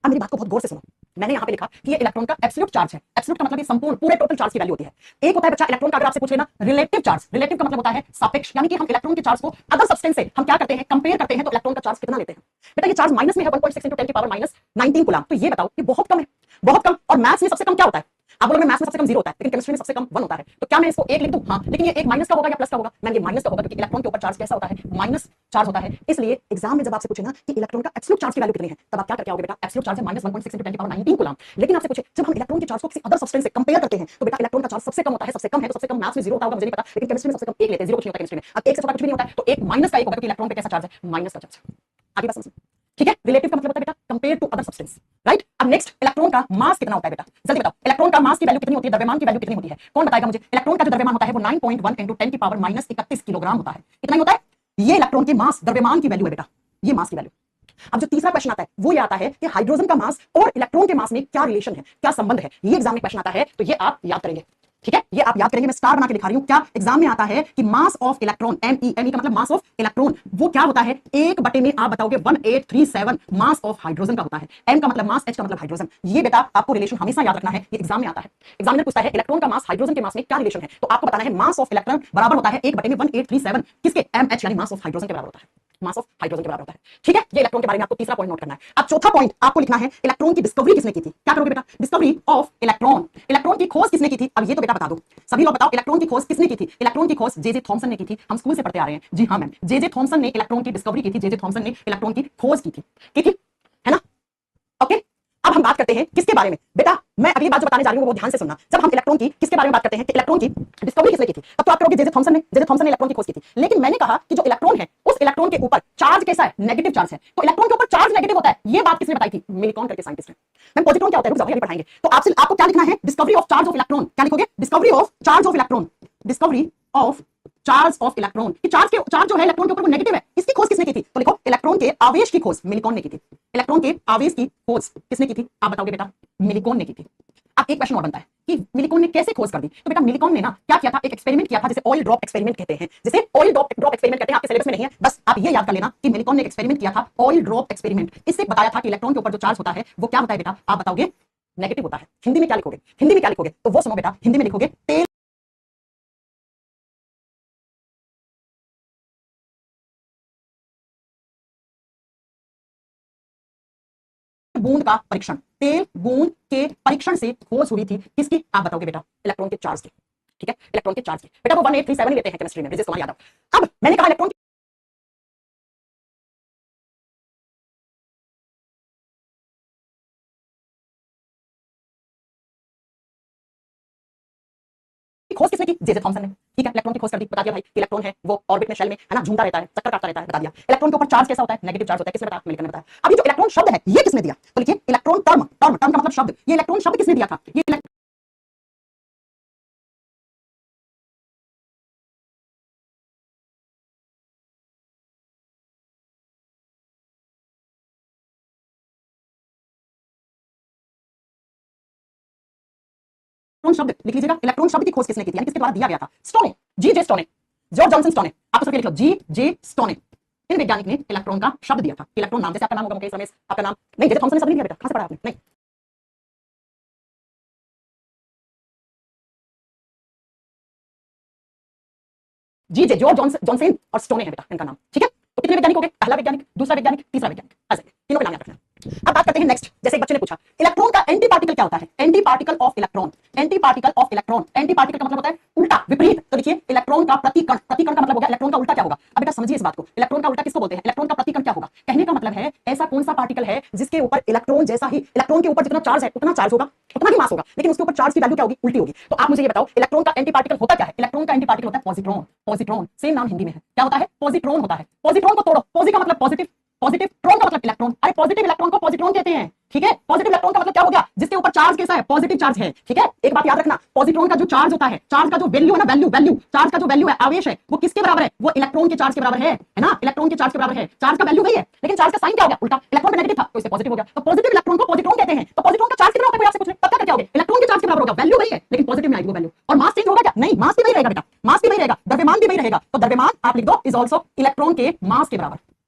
अब मेरी बात को बहुत गौर से सुनो, मैंने यहाँ पे लिखा कि ये इलेक्ट्रॉन का एब्सोल्यूट चार्ज है, एब्सोल्यूट का मतलब ये संपूर्ण पूरे टोटल चार्ज की वैल्यू होती है। एक होता है बच्चा इलेक्ट्रॉन का, अगर आपसे पूछ लेना रिलेटिव चार्ज, रिलेटिव का मतलब होता है सापेक्ष, यानी कि हम इलेक्ट्रॉन के चार्ज को अदर सब्सटेंस से हम क्या करते हैं, कंपेयर करते हैं, तो इलेक्ट्रॉन का चार्ज कितना लेते हैं। बेटा ये चार्ज माइनस में है, 1.6 into 10 की पावर -19 कूलम, तो ये बताओ कि बहुत कम है, बहुत कम। और मैथ्स में सबसे कम क्या होता है, आप बोलोगे मैथ्स में सबसे कम 0 होता है, लेकिन केमिस्ट्री में सबसे कम 1 होता है। तो क्या मैं इसको 1 लिख दूं, हाँ, लेकिन ये एक माइनस का होगा या प्लस का होगा, मैं ये माइनस का होगा, क्योंकि इलेक्ट्रॉन के ऊपर चार्ज कैसा होता है, माइनस चार्ज होता है। इसलिए एग्जाम में जब आपसे पूछे ना कि इलेक्ट्रॉन का एब्सोल्यूट चार्ज की वैल्यू कितनी है, तब आप क्या करके आओगे बेटा, एब्सोल्यूट चार्ज है -1.6 into 10 की पावर 19 कूलम। लेकिन आपसे पूछे जब हम इलेक्ट्रॉन के चार्ज को किसी अदर सब्सटेंस से कंपेयर करते हैं, तो बेटा इलेक्ट्रॉन का चार्ज सबसे कम होता है, सबसे कम है, तो सबसे कम मैथ्स में 0 होता होगा, मुझे नहीं पता, लेकिन केमिस्ट्री में सबसे कम 1 लेते हैं, 0 कुछ नहीं होता केमिस्ट्री में। अब 1 से छोटा कुछ भी नहीं होता है, तो 1 माइनस का 1 होगा, क्योंकि इलेक्ट्रॉन पे कैसा चार्ज है, माइनस का चार्ज। आगे बात समझ, ठीक है। रिलेटिव का मतलब होता है बेटा compare to other substance, right. अब नेक्स्ट इलेक्ट्रॉन का मास कितना होता है बेटा, जल्दी बताओ, इलेक्ट्रॉन का मास की वैल्यू कितनी होती है, द्रव्यमान की वैल्यू कितनी होती है, कौन बताएगा मुझे। इलेक्ट्रॉन का जो द्रव्यमान होता है वो 9.1 into 10 की पावर -31 किलोग्राम होता है, इतना ही होता है। ये इलेक्ट्रॉन के मास, द्रव्यमान की वैल्यू है बेटा, ये मास की वैल्यू। अब जो तीसरा क्वेश्चन आता है वो ये आता है कि हाइड्रोजन का मास और इलेक्ट्रॉन के मास में क्या रिलेशन है, क्या संबंध है, ये एग्जाम में क्वेश्चन आता है, तो ये आप याद करेंगे। ठीक है, ये आप याद करेंगे, मैं स्टार बना के दिखा रही हूं। क्या एग्जाम में आता है कि मास ऑफ इलेक्ट्रॉन, एमई का मतलब मास ऑफ इलेक्ट्रॉन, वो क्या होता है, 1/में आप बताओगे 1837 मास ऑफ हाइड्रोजन का होता है। एम का मतलब मास, एच का मतलब हाइड्रोजन। ये बेटा आपको रिलेशन हमेशा याद रखना है, ये एग्जाम में आता है। एग्जामिनर पूछता है इलेक्ट्रॉन का मास हाइड्रोजन के मास में क्या रिलेशन है, तो आपको बताना है मास ऑफ इलेक्ट्रॉन बराबर होता है 1/1837 किसके, एम एच, यानी मास ऑफ हाइड्रोजन के बराबर होता है, मास ऑफ हाइड्रोजन के बराबर होता है। ठीक है, ये इलेक्ट्रॉन के बारे में आपको तीसरा पॉइंट नोट करना है। अब चौथा पॉइंट आपको लिखना है इलेक्ट्रॉन की डिस्कवरी किसने की थी, क्या करोगे बेटा, डिस्कवरी ऑफ इलेक्ट्रॉन, इलेक्ट्रॉन की खोज किसने की थी। अब ये तो बेटा बता दो, सभी लोग बताओ इलेक्ट्रॉन की खोज किसने की थी। इलेक्ट्रॉन की खोज जे जे थॉमसन ने की थी, हम स्कूल से पढ़ते आ रहे हैं, जी हाँ मैम, जे जे थॉमसन ने इलेक्ट्रॉन की डिस्कवरी की थी, जे जे थॉमसन ने इलेक्ट्रॉन की खोज की थी, है ना। ओके, अब हम बात करते हैं किसके बारे में बेटा, मैं अगली बात जो बताने जा रही हूं वो ध्यान से सुनना। जब हम इलेक्ट्रॉन की किसके बारे में बात करते हैं कि इलेक्ट्रॉन की डिस्कवरी किसने की थी, तब तो आप कहोगे जे जे थॉमसन ने, जे जे थॉमसन ने इलेक्ट्रॉन की खोज की थी। लेकिन मैंने कहा कि जो इलेक्ट्रॉन है उस इलेक्ट्रॉन के ऊपर चार्ज कैसा है, नेगेटिव चार्ज है, तो इलेक्ट्रॉन के ऊपर चार्ज नेगेटिव होता है, ये बात किसने बताई थी, मिलिकॉन करके साइंटिस्ट ने। मैम पॉजिट्रॉन क्या होता है, रुक जाओ अभी पढ़ाएंगे। तो आपसे आपको क्या लिखना है, discovery of charge of electron, क्या लिखोगे, discovery of charge of electron, discovery of charge of electron. Charge जो है इलेक्ट्रॉन के ऊपर वो नेगेटिव है, इसकी खोज किसने की थी, तो लिखो इलेक्ट्रॉन के आवेश की खोज मिलिकॉन ने की थी, इलेक्ट्रॉन के आवेश की खोज किसने की थी, आप बताओगे बेटा, मिलिकॉन ने की थी। अब एक क्वेश्चन और बनता है कि मिलिकॉन ने कैसे खोज कर दी, तो बेटा मिलिकॉन ने ना क्या किया था, एक एक्सपेरिमेंट किया था जिसे ऑयल ड्रॉप एक्सपेरिमेंट कहते हैं, जिसे ऑयल ड्रॉप एक्सपेरिमेंट कहते हैं, आपके सिलेबस में नहीं है, बस आप ये याद कर लेना कि मिलिकॉन ने एक्सपेरिमेंट किया था ऑयल ड्रॉप एक्सपेरिमेंट। इससे बताया था कि इलेक्ट्रॉन के ऊपर जो चार्ज होता है वो क्या होता है बेटा, आप बताओगे नेगेटिव होता है। हिंदी में क्या लिखोगे, हिंदी में क्या लिखोगे, तो वो सुनो बेटा, हिंदी में लिखोगे तेल बूंद का परीक्षण, तेल बूंद के परीक्षण से खोज हुई थी किसकी, आप बताओगे बेटा, इलेक्ट्रॉन के चार्ज की। ठीक है, इलेक्ट्रॉन के चार्ज की, बेटा वो 1837 लेते हैं केमिस्ट्री में, ब्रिजेश कुमार यादव। अब मैंने कहा इलेक्ट्रॉन खोज किसने की? जे थॉमसन ने। ठीक है, इलेक्ट्रॉन की खोज कर दी, बता दिया भाई कि इलेक्ट्रॉन है वो ऑर्बिट में शेल में है ना, झूमता रहता है, चक्कर काटता रहता है, बता दिया। इलेक्ट्रॉन के ऊपर चार्ज कैसा होता है? नेगेटिव चार्ज होता है। किसने बताया? मिल्टन ने बताया। अब ये जो इलेक्ट्रॉन शब्द है ये किसने दिया? तो लिखिए इलेक्ट्रॉन टर्म, टर्म टर्म का मतलब शब्द। ये इलेक्ट्रॉन शब्द किसने दिया था? ये इलेक्ट्रॉन शब्द लिख लीजिएगा। इलेक्ट्रॉन शब्द की खोज किसने की थी, यानी किसके द्वारा दिया गया था? स्टोने, जी जे स्टोने, जॉर्ज जॉनसन स्टोने। आप तो सिर्फ लिख लो जी जे स्टोने। इन वैज्ञानिक ने इलेक्ट्रॉन का शब्द दिया था। इलेक्ट्रॉन नाम, जैसे आपका नाम होगा मुकेश रमेश, आपका नाम नहीं, जे थॉमसन ने शब्द नहीं दिया बेटा, कहां से पढ़ा आपने? नहीं, जी जे जॉर्ज जॉनसन और स्टोने है बेटा इनका नाम। ठीक है, तो कितने वैज्ञानिक हो गए? पहला वैज्ञानिक, दूसरा वैज्ञानिक, तीसरा वैज्ञानिक, ऐसे तीनों के नाम याद रखना। अब बात करते हैं नेक्स्ट। जैसे एक बच्चे ने पूछा इलेक्ट्रॉन का एंटी पार्टिकल क्या होता है? Anti particle of electron, anti particle of electron. Anti particle का मतलब होता है उल्टा, विपरीत। तो देखिए इलेक्ट्रॉन का प्रतिकण, प्रतिकण का मतलब हो गया इलेक्ट्रॉन का उल्टा क्या होगा? अब बेटा समझिए इस बात को, इलेक्ट्रॉन का उल्टा किसको बोलते हैं? इलेक्ट्रॉन का प्रतिकण क्या होगा? कहने का मतलब है ऐसा कौन सा पार्टिकल है जिसके ऊपर इलेक्ट्रॉन जैसा ही, इलेक्ट्रॉन के ऊपर जितना चार्ज है उतना चार्ज होगा, उतना ही मास होगा, लेकिन उसके ऊपर चार्ज की वैल्यू क्या होगी? उल्टी होगी। तो आप मुझे ये बताओ इलेक्ट्रॉन का एंटी पार्टिकल होता क्या है? इलेक्ट्रॉन का एंटी पार्टिकल होता है पॉजिट्रॉन। पॉजिट्रॉन सेम नाम हिंदी में है, क्या होता है? पॉजिट्रॉन होता है। पॉजिट्रॉन को तोड़ो, पॉजी का मतलब पॉजिटिव, पॉजिटिव ट्रॉन का मतलब इलेक्ट्रॉन। अरे पॉजिटिव इलेक्ट्रॉन को पॉजिट्रॉन कहते हैं। ठीक है, पॉजिटिव इलेक्ट्रॉन का मतलब क्या हो गया? जिसके ऊपर चार्ज कैसा है? पॉजिटिव चार्ज है। ठीक है, एक बात याद रखना, पॉजिट्रॉन का जो चार्ज होता है, चार्ज का जो वैल्यू है ना, वैल्यू वैल्यू चार्ज का जो वैल्यू है, आवेश है, वो किसके बराबर है? वो इलेक्ट्रॉन के चार्ज के बराबर है ना, इलेक्ट्रॉन के चार्ज के बराबर है। चार्ज का वैल्यू वही है, लेकिन चार्ज का साइन क्या हो गया? उल्टा। इलेक्ट्रॉन में नेगेटिव था तो इससे पॉजिटिव हो गया, तो पॉजिटिव इलेक्ट्रॉन को पॉजिट्रॉन कहते हैं। तो पॉजिट्रॉन का चार्ज कितना होता है? कोई आपसे पूछे तब क्या होगा? इलेक्ट्रॉन के चार्ज के बराबर होगा, वैल्यू वही है, लेकिन पॉजिटिव में आएगी वो वैल्यू। और मास चेंज होगा क्या? नहीं, मास भी वही रहेगा बेटा, मास भी वही रहेगा, द्रव्यमान भी वही रहेगा। तो द्रव्यमान आप लिख दो इज आल्सो इलेक्ट्रॉन के मास के बराबर,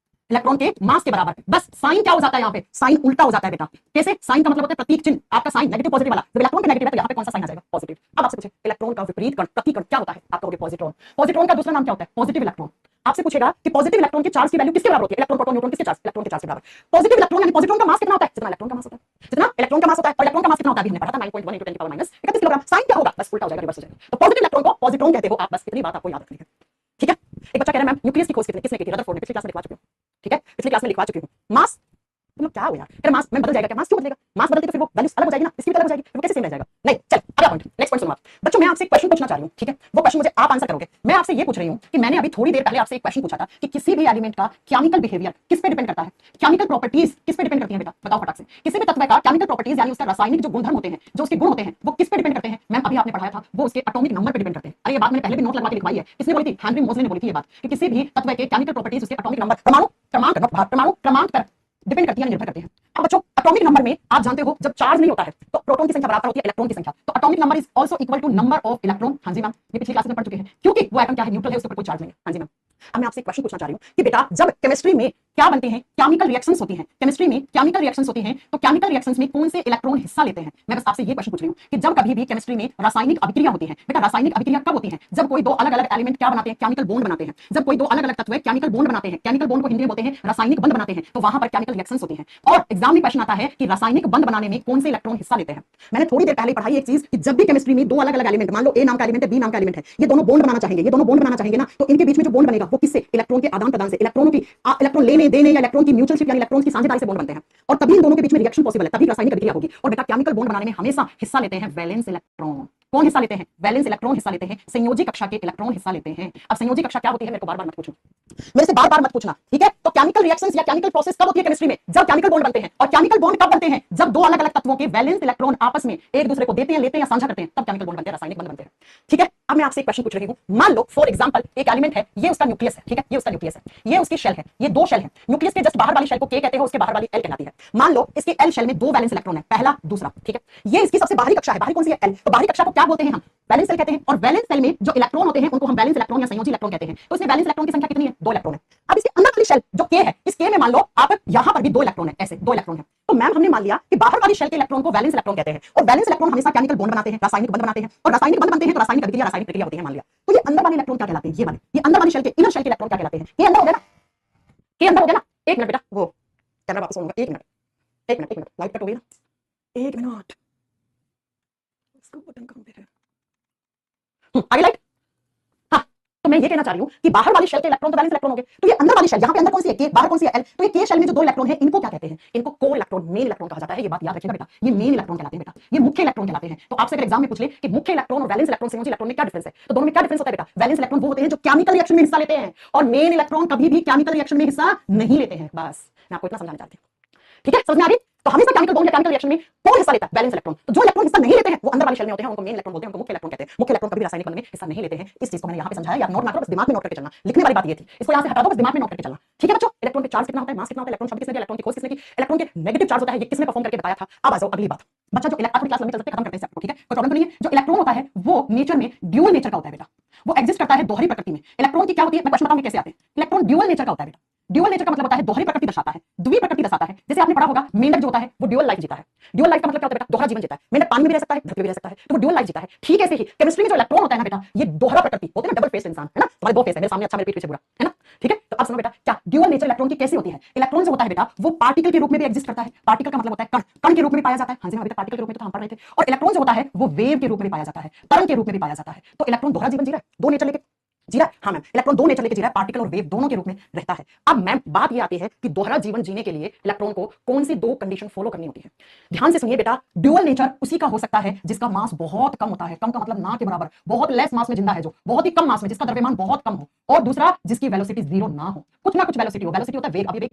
इलेक्ट्रॉन के मास के बराबर। बस साइन क्या हो जाता है यहाँ पे? साइन उल्टा हो जाता है बेटा। कैसे? साइन का मतलब होता है प्रतीक चिन्ह। आपका साइन नेगेटिव पॉजिटिव वाला, जब इलेक्ट्रॉन पे नेगेटिव है तो यहाँ पे कौन सा साइन आ जाएगा? पॉजिटिव। अब आपसे पूछे इलेक्ट्रॉन का विपरीत कण, प्रतिकण क्या होता है? आप कहोगे पॉजिट्रॉन। पॉजिट्रॉन का दूसरा नाम क्या होता है? Positive electron. आपसे पूछेगा कि पॉजिटिव इलेक्ट्रॉन के चार्ज की वैल्यू किसके बराबर होती है? इलेक्ट्रॉन, प्रोटॉन, न्यूट्रॉन किसके चार्ज? इलेक्ट्रॉन के चार्ज के बराबर। पॉजिटिव इलेक्ट्रॉन यानी पॉजिट्रॉन का मास कितना होता है? जितना इलेक्ट्रॉन का मास होता है, जितना इलेक्ट्रॉन का मास होता है। और इलेक्ट्रॉन का मास कितना होता है? हमने पढ़ा था 9.1 × 10⁻³ किलोग्राम। साइन क्या होगा? बस उल्टा हो जाएगा, रिवर्स हो जाएगा। तो पॉजिटिव इलेक्ट्रॉन को पॉजिट्रॉन कहते हो आप, बस इतनी बात आपको याद रखनी है। ठीक है, एक बच्चा कह रहा है मैम न्यूक्लियस की खोज किसने की थी? रदरफोर्ड ने। पिछली क्लास में लिखवा चुकी हूँ। ठीक है, पिछली क्लास में लिखवा चुकी हूँ। मास मतलब क्या हो यार? फिर मास में बदल जाएगा क्या? मास क्यों बदलेगा? मास बदलते तो फिर वो वैल्यूज अलग हो जाएगी ना, इसकी भी अलग हो जाएगी, फिर वो कैसे सेम रह जाएगा? नहीं, चल अगला पॉइंट, नेक्स्ट पॉइंट सुनो आप बच्चों। मैं आपसे एक क्वेश्चन पूछना चाह रही हूँ, ठीक है? वो क्वेश्चन मुझे आप आंसर करोगे। मैं आपसे ये पूछ रही हूँ कि मैंने अभी थोड़ी देर पहले आपसे एक क्वेश्चन पूछा था कि किसी भी एलिमेंट का केमिकल बिहेवियर किस पे डिपेंड करता है? केमिकल प्रॉपर्टीज किस पे डिपेंड करती है बेटा? बताओ फटाक से। किसी भी तत्व का केमिकल प्रॉपर्टीज यानी उसका रासायनिक जो गुणधर्म होते हैं, जो उसके गुण होते हैं, वो किस पे डिपेंड करते हैं? मैम अभी आपने पढ़ाया था, वो उसके एटॉमिक नंबर पे डिपेंड करते हैं। अरे ये बात मैंने पहले भी नोट लगवा के लिखवाई है। किसने बोली थी? हेनरी मोजले ने बोली थी ये बात कि किसी भी तत्व के केमिकल प्रॉपर्टीज उसके एटॉमिक नंबर, परमाणु क्रमांक, परमाणु क्रमांक पर डिपेंड करती है, निर्भर करते हैं। अब बच्चों एटॉमिक नंबर में आप जानते हो जब चार्ज नहीं होता है तो प्रोटॉन की संख्या बराबर होती है इलेक्ट्रॉन की संख्या। तो atomic number is also equal to number of electron. हाँ जी मैम, ये पिछली क्लास में पढ़ चुके हैं, क्योंकि वो एटम क्या है? न्यूट्रल है, उसके ऊपर कोई चार्ज नहीं है। हाँ जी मैम। अब मैं आपसे एक क्वेश्चन पूछना चाह रही हूँ कि बेटा जब केमिस्ट्री में क्या बनते हैं? केमिकल रिएक्शंस होती हैं। केमिस्ट्री में केमिकल रिएक्शंस होती हैं, तो केमिकल रिएक्शंस में कौन से इलेक्ट्रॉन हिस्सा लेते हैं? मैं बस आपसे ये क्वेश्चन पूछ रही हूँ कि जब कभी भी केमिस्ट्री में रासायनिक अभिक्रिया होती है, बेटा रासायनिक अभिक्रिया कब होती है? जब कोई दो अलग अलग एलिमेंट क्या बनाते हैं? केमिकल बॉन्ड बनाते हैं। जब कोई दो अलग अलग तत्व केमिकल बॉन्ड बनाते हैं, केमिकल बॉन्ड को हिंदी में बोलते हैं रासायनिक बंध बनाते हैं, तो वहां पर केमिकल रिएक्शंस होती हैं। और एग्जाम में क्वेश्चन आता है कि रासायनिक बंध बनाने में कौन से इलेक्ट्रॉन हिस्सा लेते हैं? मैंने थोड़ी देर पहले पढ़ाई एक चीज कि जब भी केमिस्ट्री में दो अलग अलग एलिमेंट, मान लो ए नाम का एलिमेंट है, बी नाम का एलिमेंट है, ये दोनों बॉन्ड बनाना चाहेंगे, ये दोनों बॉन्ड बनाना चाहेंगे ना, तो इनके बीच में जो बॉन्ड बनेगा वो किससे? इलेक्ट्रॉन के आदान प्रदान से, इलेक्ट्रॉनों की इलेक्ट्रॉन लेने देने या इलेक्ट्रॉन की म्यूचुअलशिप यानी इलेक्ट्रॉन की साझेदारी से बॉन्ड बनते हैं। और तभी इन दोनों के बीच में रिएक्शन पॉसिबल है, तभी रासायनिक अभिक्रिया होगी। और बेटा केमिकल बॉन्ड बनाने में हमेशा हिस्सा लेते हैं वैलेंस इलेक्ट्रॉन। कौन हिस्सा लेते हैं? वैलेंस इलेक्ट्रॉन हिस्सा लेते हैं, संयोजी कक्षा के इलेक्ट्रॉन हिस्सा लेते हैं। अब संयोजी कक्षा क्या होती है? मेरे को बार-बार मत पूछो, मेरे से बार-बार मत पूछना, ठीक है? तो केमिकल रिएक्शंस या केमिकल प्रोसेस कब होती है केमिस्ट्री में? जब केमिकल बॉन्ड बनते हैं। और केमिकल बॉन्ड कब बनते हैं? जब दो अलग अलग तत्वों के वैलेंस इलेक्ट्रॉन आपस में एक दूसरे को देते हैं, लेते हैं या साझा करते हैं, तब केमिकल बॉन्ड बनते हैं, रासायनिक बंध बनते हैं। ठीक है, अब मैं आपसे एक क्वेश्चन पूछ रही हूं। मान लो फॉर एग्जांपल एक एलिमेंट है, ये उसका न्यूक्लियस है, ठीक है? ये उसका न्यूक्लियस है, ये उसकी शेल है, ये दो शेल है। न्यूक्लियस के जस्ट बाहर वाली शेल को के कहते हैं, उसके बाहर वाली एल कहलाती है। मान लो इसके एल शेल में दो वैलेंस इलेक्ट्रॉन है, पहला दूसरा, ठीक है? ये इसकी सबसे बाहरी कक्षा है। बाहरी कौन सी है? एल। तो बाहरी कक्षा को क्या बोलते हैं हम? वैलेंस सेल कहते हैं। और वैलेंस सेल में जो इलेक्ट्रॉन होते हैं उनको हम वैलेंस इलेक्ट्रॉन या संयोजी इलेक्ट्रॉन कहते हैं। तो इसमें वैलेंस इलेक्ट्रॉन की संख्या कितनी है? दो इलेक्ट्रॉन है। अब इसके अंदर वाली शेल जो के है, इस के में मान लो आप यहां पर भी दो इलेक्ट्रॉन है, ऐसे दो इलेक्ट्रॉन है। तो मैम हमने मान लिया कि बाहर वाली शेल के इलेक्ट्रॉन को वैलेंस इलेक्ट्रॉन कहते हैं। और वैलेंस इलेक्ट्रॉन हमेशा केमिकल बॉन्ड बनाते हैं, रासायनिक बंध बनाते हैं। और रासायनिक बंध बनते हैं तो रासायनिक अभिक्रिया, रासायनिक प्रक्रिया होती है, मान लिया। तो ये अंदर वाले इलेक्ट्रॉन क्या कहलाते हैं? ये वाले, ये अंदर वाली शेल के, इनर शेल के इलेक्ट्रॉन क्या कहलाते हैं? ये अंदर हो गया ना, के अंदर हो गया ना। एक मिनट बेटा, वो कैमरा वापस होगा, एक मिनट, एक मिनट, एक मिनट, लाइट कट हो गई ना, एक मिनट, इसको बटन कहां पे है? आगे लाइट। हाँ, तो मैं ये कहना चाह रही हूं कि बाहर वाली शेल के इलेक्ट्रॉन तो वैलेंस इलेक्ट्रॉन होंगे, तो ये अंदर वाली शेल, यहां पे अंदर कौन सी है के, बाहर कौन सी है एल, तो ये के शेल में जो दो इलेक्ट्रॉन है इनको क्या कहते हैं, इनको कोर इलेक्ट्रॉन, मेन इलेक्ट्रॉन कहा जाता है। ये बात याद रखिएगा बेटा, ये मेन इलेक्ट्रॉन कहलाते हैं बेटा, ये मुख्य इलेक्ट्रॉन कहलाते हैं। तो आपसे अगर एग्जाम में पूछ ले कि मुख्य इलेक्ट्रॉन और वैलेंस इलेक्ट्रॉन, सिंगल इलेक्ट्रॉन में क्या डिफरेंस है, तो दोनों में क्या डिफरेंस होता है बेटा, वैलेंस इलेक्ट्रॉन वो होते हैं जो केमिकल रिएक्शन में हिस्सा लेते हैं और मेन इलेक्ट्रॉन कभी भी केमिकल रिएक्शन में हिस्सा नहीं लेते हैं। बस मैं आपको इतना समझाना चाहती हूँ, ठीक है, समझ में आ रही। तो हमेशा केमिकल बॉन्ड या केमिकल रिएक्शन में कौन हिस्सा लेता है, बैलेंस इलेक्ट्रॉन। तो जो इलेक्ट्रॉन हिस्सा नहीं लेते हैं वो अंदर वाली शेल में होते हैं, उनको मेन इलेक्ट्रॉन बोलते हैं, उनको मुख्य इलेक्ट्रॉन कहते हैं। मुख्य इलेक्ट्रॉन कभी रासायनिक बंधन में हिस्सा नहीं लेते हैं। इस चीज को मैंने यहां पे समझाया, या नोट ना करो, बस दिमाग में नोट करके चलना, लिखने वाली बात ये थी, इसको यहां से हटा दो, बस दिमाग में नोट करके चलना, ठीक है बच्चों। इलेक्ट्रॉन के चार्ज कितना होता है, मास कितना होता है, इलेक्ट्रॉन शब्द किसने दिया, इलेक्ट्रॉन की खोज किसने की, इलेक्ट्रॉन के नेगेटिव चार्ज होता है ये किसने परफॉर्म करके बताया था। अब आ जाओ अगली बात, बच्चा जो इलेक्ट्रॉन क्लास लंबी चल सकती है, खत्म करते हैं इसको, ठीक है, कोई प्रॉब्लम तो नहीं है। जो इलेक्ट्रॉन होता है वो नेचर में ड्यूअल नेचर का होता है बेटा, वो एग्जिस्ट करता है दोहरी प्रकृति में। इलेक्ट्रॉन की क्या होती है, मैं क्वेश्चन बताऊंगी कैसे आते हैं। इलेक्ट्रॉन ड्यूअल नेचर का होता है बेटा, ड्यूअल नेचर का मतलब होता है दोहरी प्रकृति दर्शाता है, द्वि प्रकृति दर्शाता है। जैसे आपने पढ़ा होगा मेंढक जो होता है वो ड्यूअल लाइफ जीता है। ड्यूअल लाइफ का मतलब क्या होता है बेटा, दोहरा जीवन जीता है। मेंढक पानी में भी रह सकता है, धरती पे भी रह सकता है, तो वो ड्यूअल लाइफ जीता है। ठीक ऐसे ही केमिस्ट्री में जो इलेक्ट्रॉन होता है ना बेटा, ये दोहरा प्रकृति होते हैं ना, डबल फेस इंसान है ना, तुम्हारे दो फेस है, मेरे सामने अच्छा मेरे पीठ पीछे बुरा है ना, ठीक है। तो अब सुनो बेटा, क्या ड्यूअल नेचर इलेक्ट्रॉन की कैसी होती है। इलेक्ट्रॉन जो होता है बेटा वो पार्टिकल के रूप में भी एग्जिस्ट करता है। पार्टिकल का मतलब होता है कण, कण के रूप में पाया जाता है। हाँ जी, अभी तक पार्टिकल के रूप में तो हम पढ़ रहे थे। और इलेक्ट्रॉन जो होता है वो वेव के रूप में भी पाया जाता है, तरंग के रूप में भी पाया जाता है। तो इलेक्ट्रॉन दोहरा जीवन जी रहा है, दो नेचर लेके जी रहा है। हाँ मैम, इलेक्ट्रॉन दो नेचर लेके जी रहा है, पार्टिकल और वेव दोनों के रूप में रहता है। अब मैम बात ये आती है कि दोहरा जीवन जीने के लिए इलेक्ट्रॉन को कौन सी दो कंडीशन फॉलो करनी होती है। ध्यान से सुनिए बेटा, ड्यूअल नेचर उसी का हो सकता है जिसका मास बहुत कम होता है, कम का मतलब ना के बराबर, बहुत लेस मास में जिंदा है, जो बहुत ही कम मास में, जिसका द्रव्यमान बहुत कम हो, और दूसरा जिसकी वेलोसिटी जीरो ना हो, कुछ ना कुछ वेलोसिटी हो। वेलोसिटी होता है वेग, अभी वेग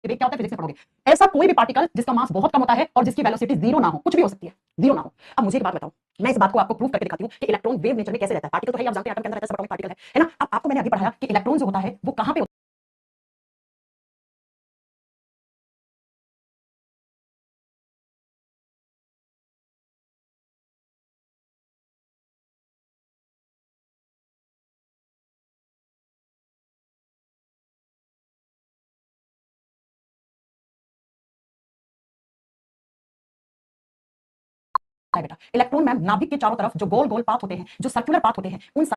क्या होता है फिजिक्स में पढ़ोगे। ऐसा कोई भी पार्टिकल जिसका मास बहुत कम होता है और जिसकी वेलोसिटी जीरो ना हो, कुछ भी हो सकती है, जीरो ना हो। अब मुझे एक बात बताओ, मैं इस बात को आपको प्रूव करके दिखाती हूँ कि इलेक्ट्रॉन वेव नेचर में कैसे रहता है। पार्टिकल तो है, आप जानते हैं एटम के अंदर रहता है, सब एटॉमिक पार्टिकल है ना। अब आपको मैंने अभी पढ़ाया कि इलेक्ट्रॉन जो होता है वो कहां पे होता है बेटा। इलेक्ट्रॉन मैम नाभिक के चारों तरफ जो गोल गोल पाथ होते हैं, जो सर्कुलर पाथ होते हैं, उन सर्कुलर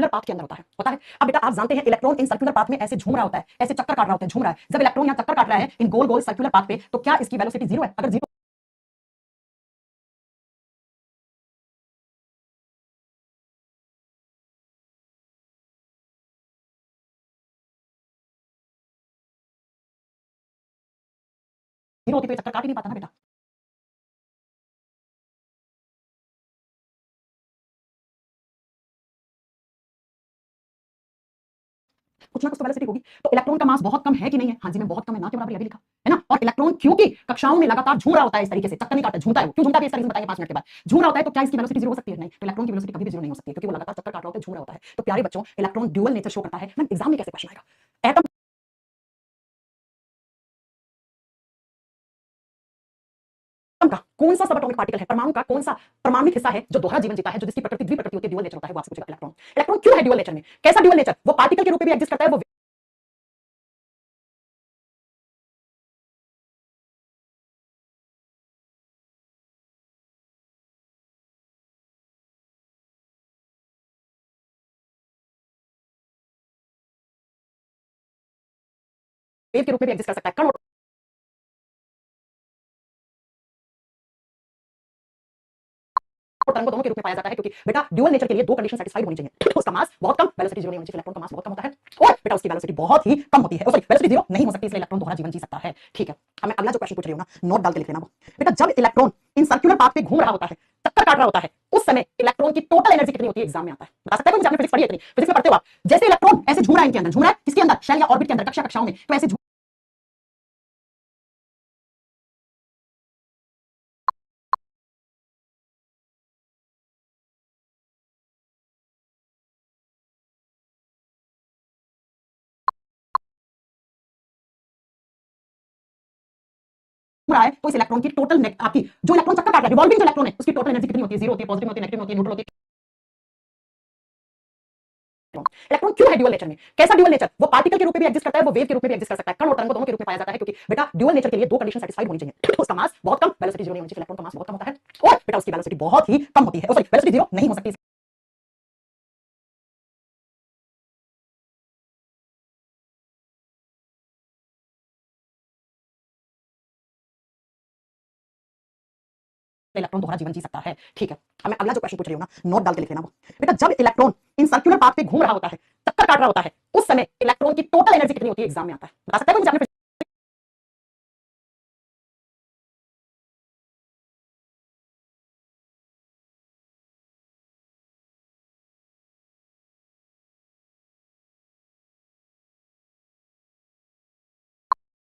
पाथ के अंदर होता है। अब बेटा आप जानते हैं इलेक्ट्रॉन इन सर्कुलर पाथ में ऐसे झूम रहा होता है, ऐसे चक्कर काट रहा होता है, झूम रहा है। जब इलेक्ट्रॉन यहाँ चक्कर काट रहा है इन गोल गोल सर्कुलर पाथ पे, तो क्या इसकी वेलोसिटी जीरो है? अगर जीरो जीरो होती तो ये चक्कर काट ही नहीं पाता ना बेटा। कुछ ना कुछ तो वेलोसिटी होगी। तो इलेक्ट्रॉन का मास बहुत कम है कि नहीं है? हाँ जी मैं बहुत कम है, ना के बराबर, ये भी लिखा है ना। और इलेक्ट्रॉन क्योंकि कक्षाओं में लगातार झूम रहा होता है इस तरीके से, चक्कर नहीं काटता, झूमता है। क्यों झूमता है इसका रीजन बताएंगे 5 मिनट के बाद। झूम रहा होता है तो क्या इसकी वेलोसिटी जीरो हो सकती है? नहीं। तो इलेक्ट्रॉन की वेलोसिटी कभी भी जीरो नहीं हो सकती है, क्योंकि वो लगातार चक्कर काट रहा होता है, झूम रहा होता है। तो प्यारे बच्चों, इलेक्ट्रॉन ड्यूअल नेचर शो करता है। मैम एग्जाम में कैसे क्वेश्चन आएगा, एटम का कौन सा सबएटॉमिक पार्टिकल है, परमाणु का कौन सा परमाणुक हिस्सा है जो दोहरा जीवन जीता है, जो जिसकी प्रकृति द्विप्रकृति होती है, ड्यूअल नेचर होता है, वो आपसे पूछेगा इलेक्ट्रॉन। इलेक्ट्रॉन क्यों है ड्यूअल नेचर में? कैसा ड्यूअल नेचर? वो पार्टिकल के रूप में भी एग्जिस्ट करता है, वो वेव के रूप में भी एग्जिस्ट कर सकता है। कण और तरंग दोनों के रूप में पाया जाता है, क्योंकि बेटा ड्यूअल नेचर के लिए दो कंडीशन सेटिस्फाइड होनी चाहिए। उसका मास बहुत कम, वेलोसिटी जीरो नहीं होनी चाहिए। इलेक्ट्रॉन का मास बहुत कम होता है और बेटा उसकी वेलोसिटी बहुत ही कम होती है, सॉरी वेलोसिटी जीरो नहीं हो सकती, इसलिए इलेक्ट्रॉन दोहरा जीवन जी सकता है। ठीक है, अब मैं अगला जो क्वेश्चन पूछ रही हूं ना, नोट डाल के लिख लेना वो। बेटा जब इलेक्ट्रॉन इन सर्कुलर पाथ पे घूम रहा होता है, चक्कर काट रहा होता है, उस समय इलेक्ट्रॉन की टोटल एनर्जी कितनी होती है? एग्जाम में आता है, बता सकते हैं कोई? आपने फिजिक्स पढ़ी है इतनी, फिजिक्स में पढ़ते हो आप। जैसे इलेक्ट्रॉन ऐसे घूम रहा है इनके अंदर, घूम रहा है किसके अंदर? शेल या ऑर्बिट के अंदर, कक्षाओं में, तो ऐसे रहा है, तो इस इलेक्ट्रॉन की टोटल आपकी जो इलेक्ट्रॉन चक्कर काट रहा है, रिवॉल्विंग जो इलेक्ट्रॉन है, उसकी टोटल एनर्जी कितनी होती है? जीरो होती है, पॉजिटिव होती है, नेगेटिव होती है, न्यूट्रल होती है। इलेक्ट्रॉन क्यों है ड्यूअल नेचर में? कैसा ड्यूअल नेचर? वो पार्टिकल के रूप में भी एग्जिस्ट करता है, वो वेव के रूप में भी एग्जिस्ट कर सकता है, कण और तरंग दोनों के रूप में पाया जाता है, क्योंकि बेटा ड्यूअल नेचर के लिए दो कंडीशन सेटिस्फाइड होनी चाहिए। उसका मास बहुत कम, वेलोसिटी जीरो नहीं होनी चाहिए, इलेक्ट्रॉन का मास बहुत कम होता है, और बेटा उसकी वेलोसिटी बहुत ही कम होती है, सॉरी वेलोसिटी जीरो नहीं हो सकती। इलेक्ट्रॉन दोहरा जीवन जी सकता है, ठीक है। अब मैं अगला जो क्वेश्चन पूछ रही हूँ ना, नोट डाल के लिख लेना वो। बेटा जब इलेक्ट्रॉन इन सर्कुलर पाथ पे घूम रहा होता है, चक्कर काट रहा होता है, उस समय इलेक्ट्रॉन की टोटल एनर्जी कितनी होती है? एग्जाम में आता है, बता सकता है कोई?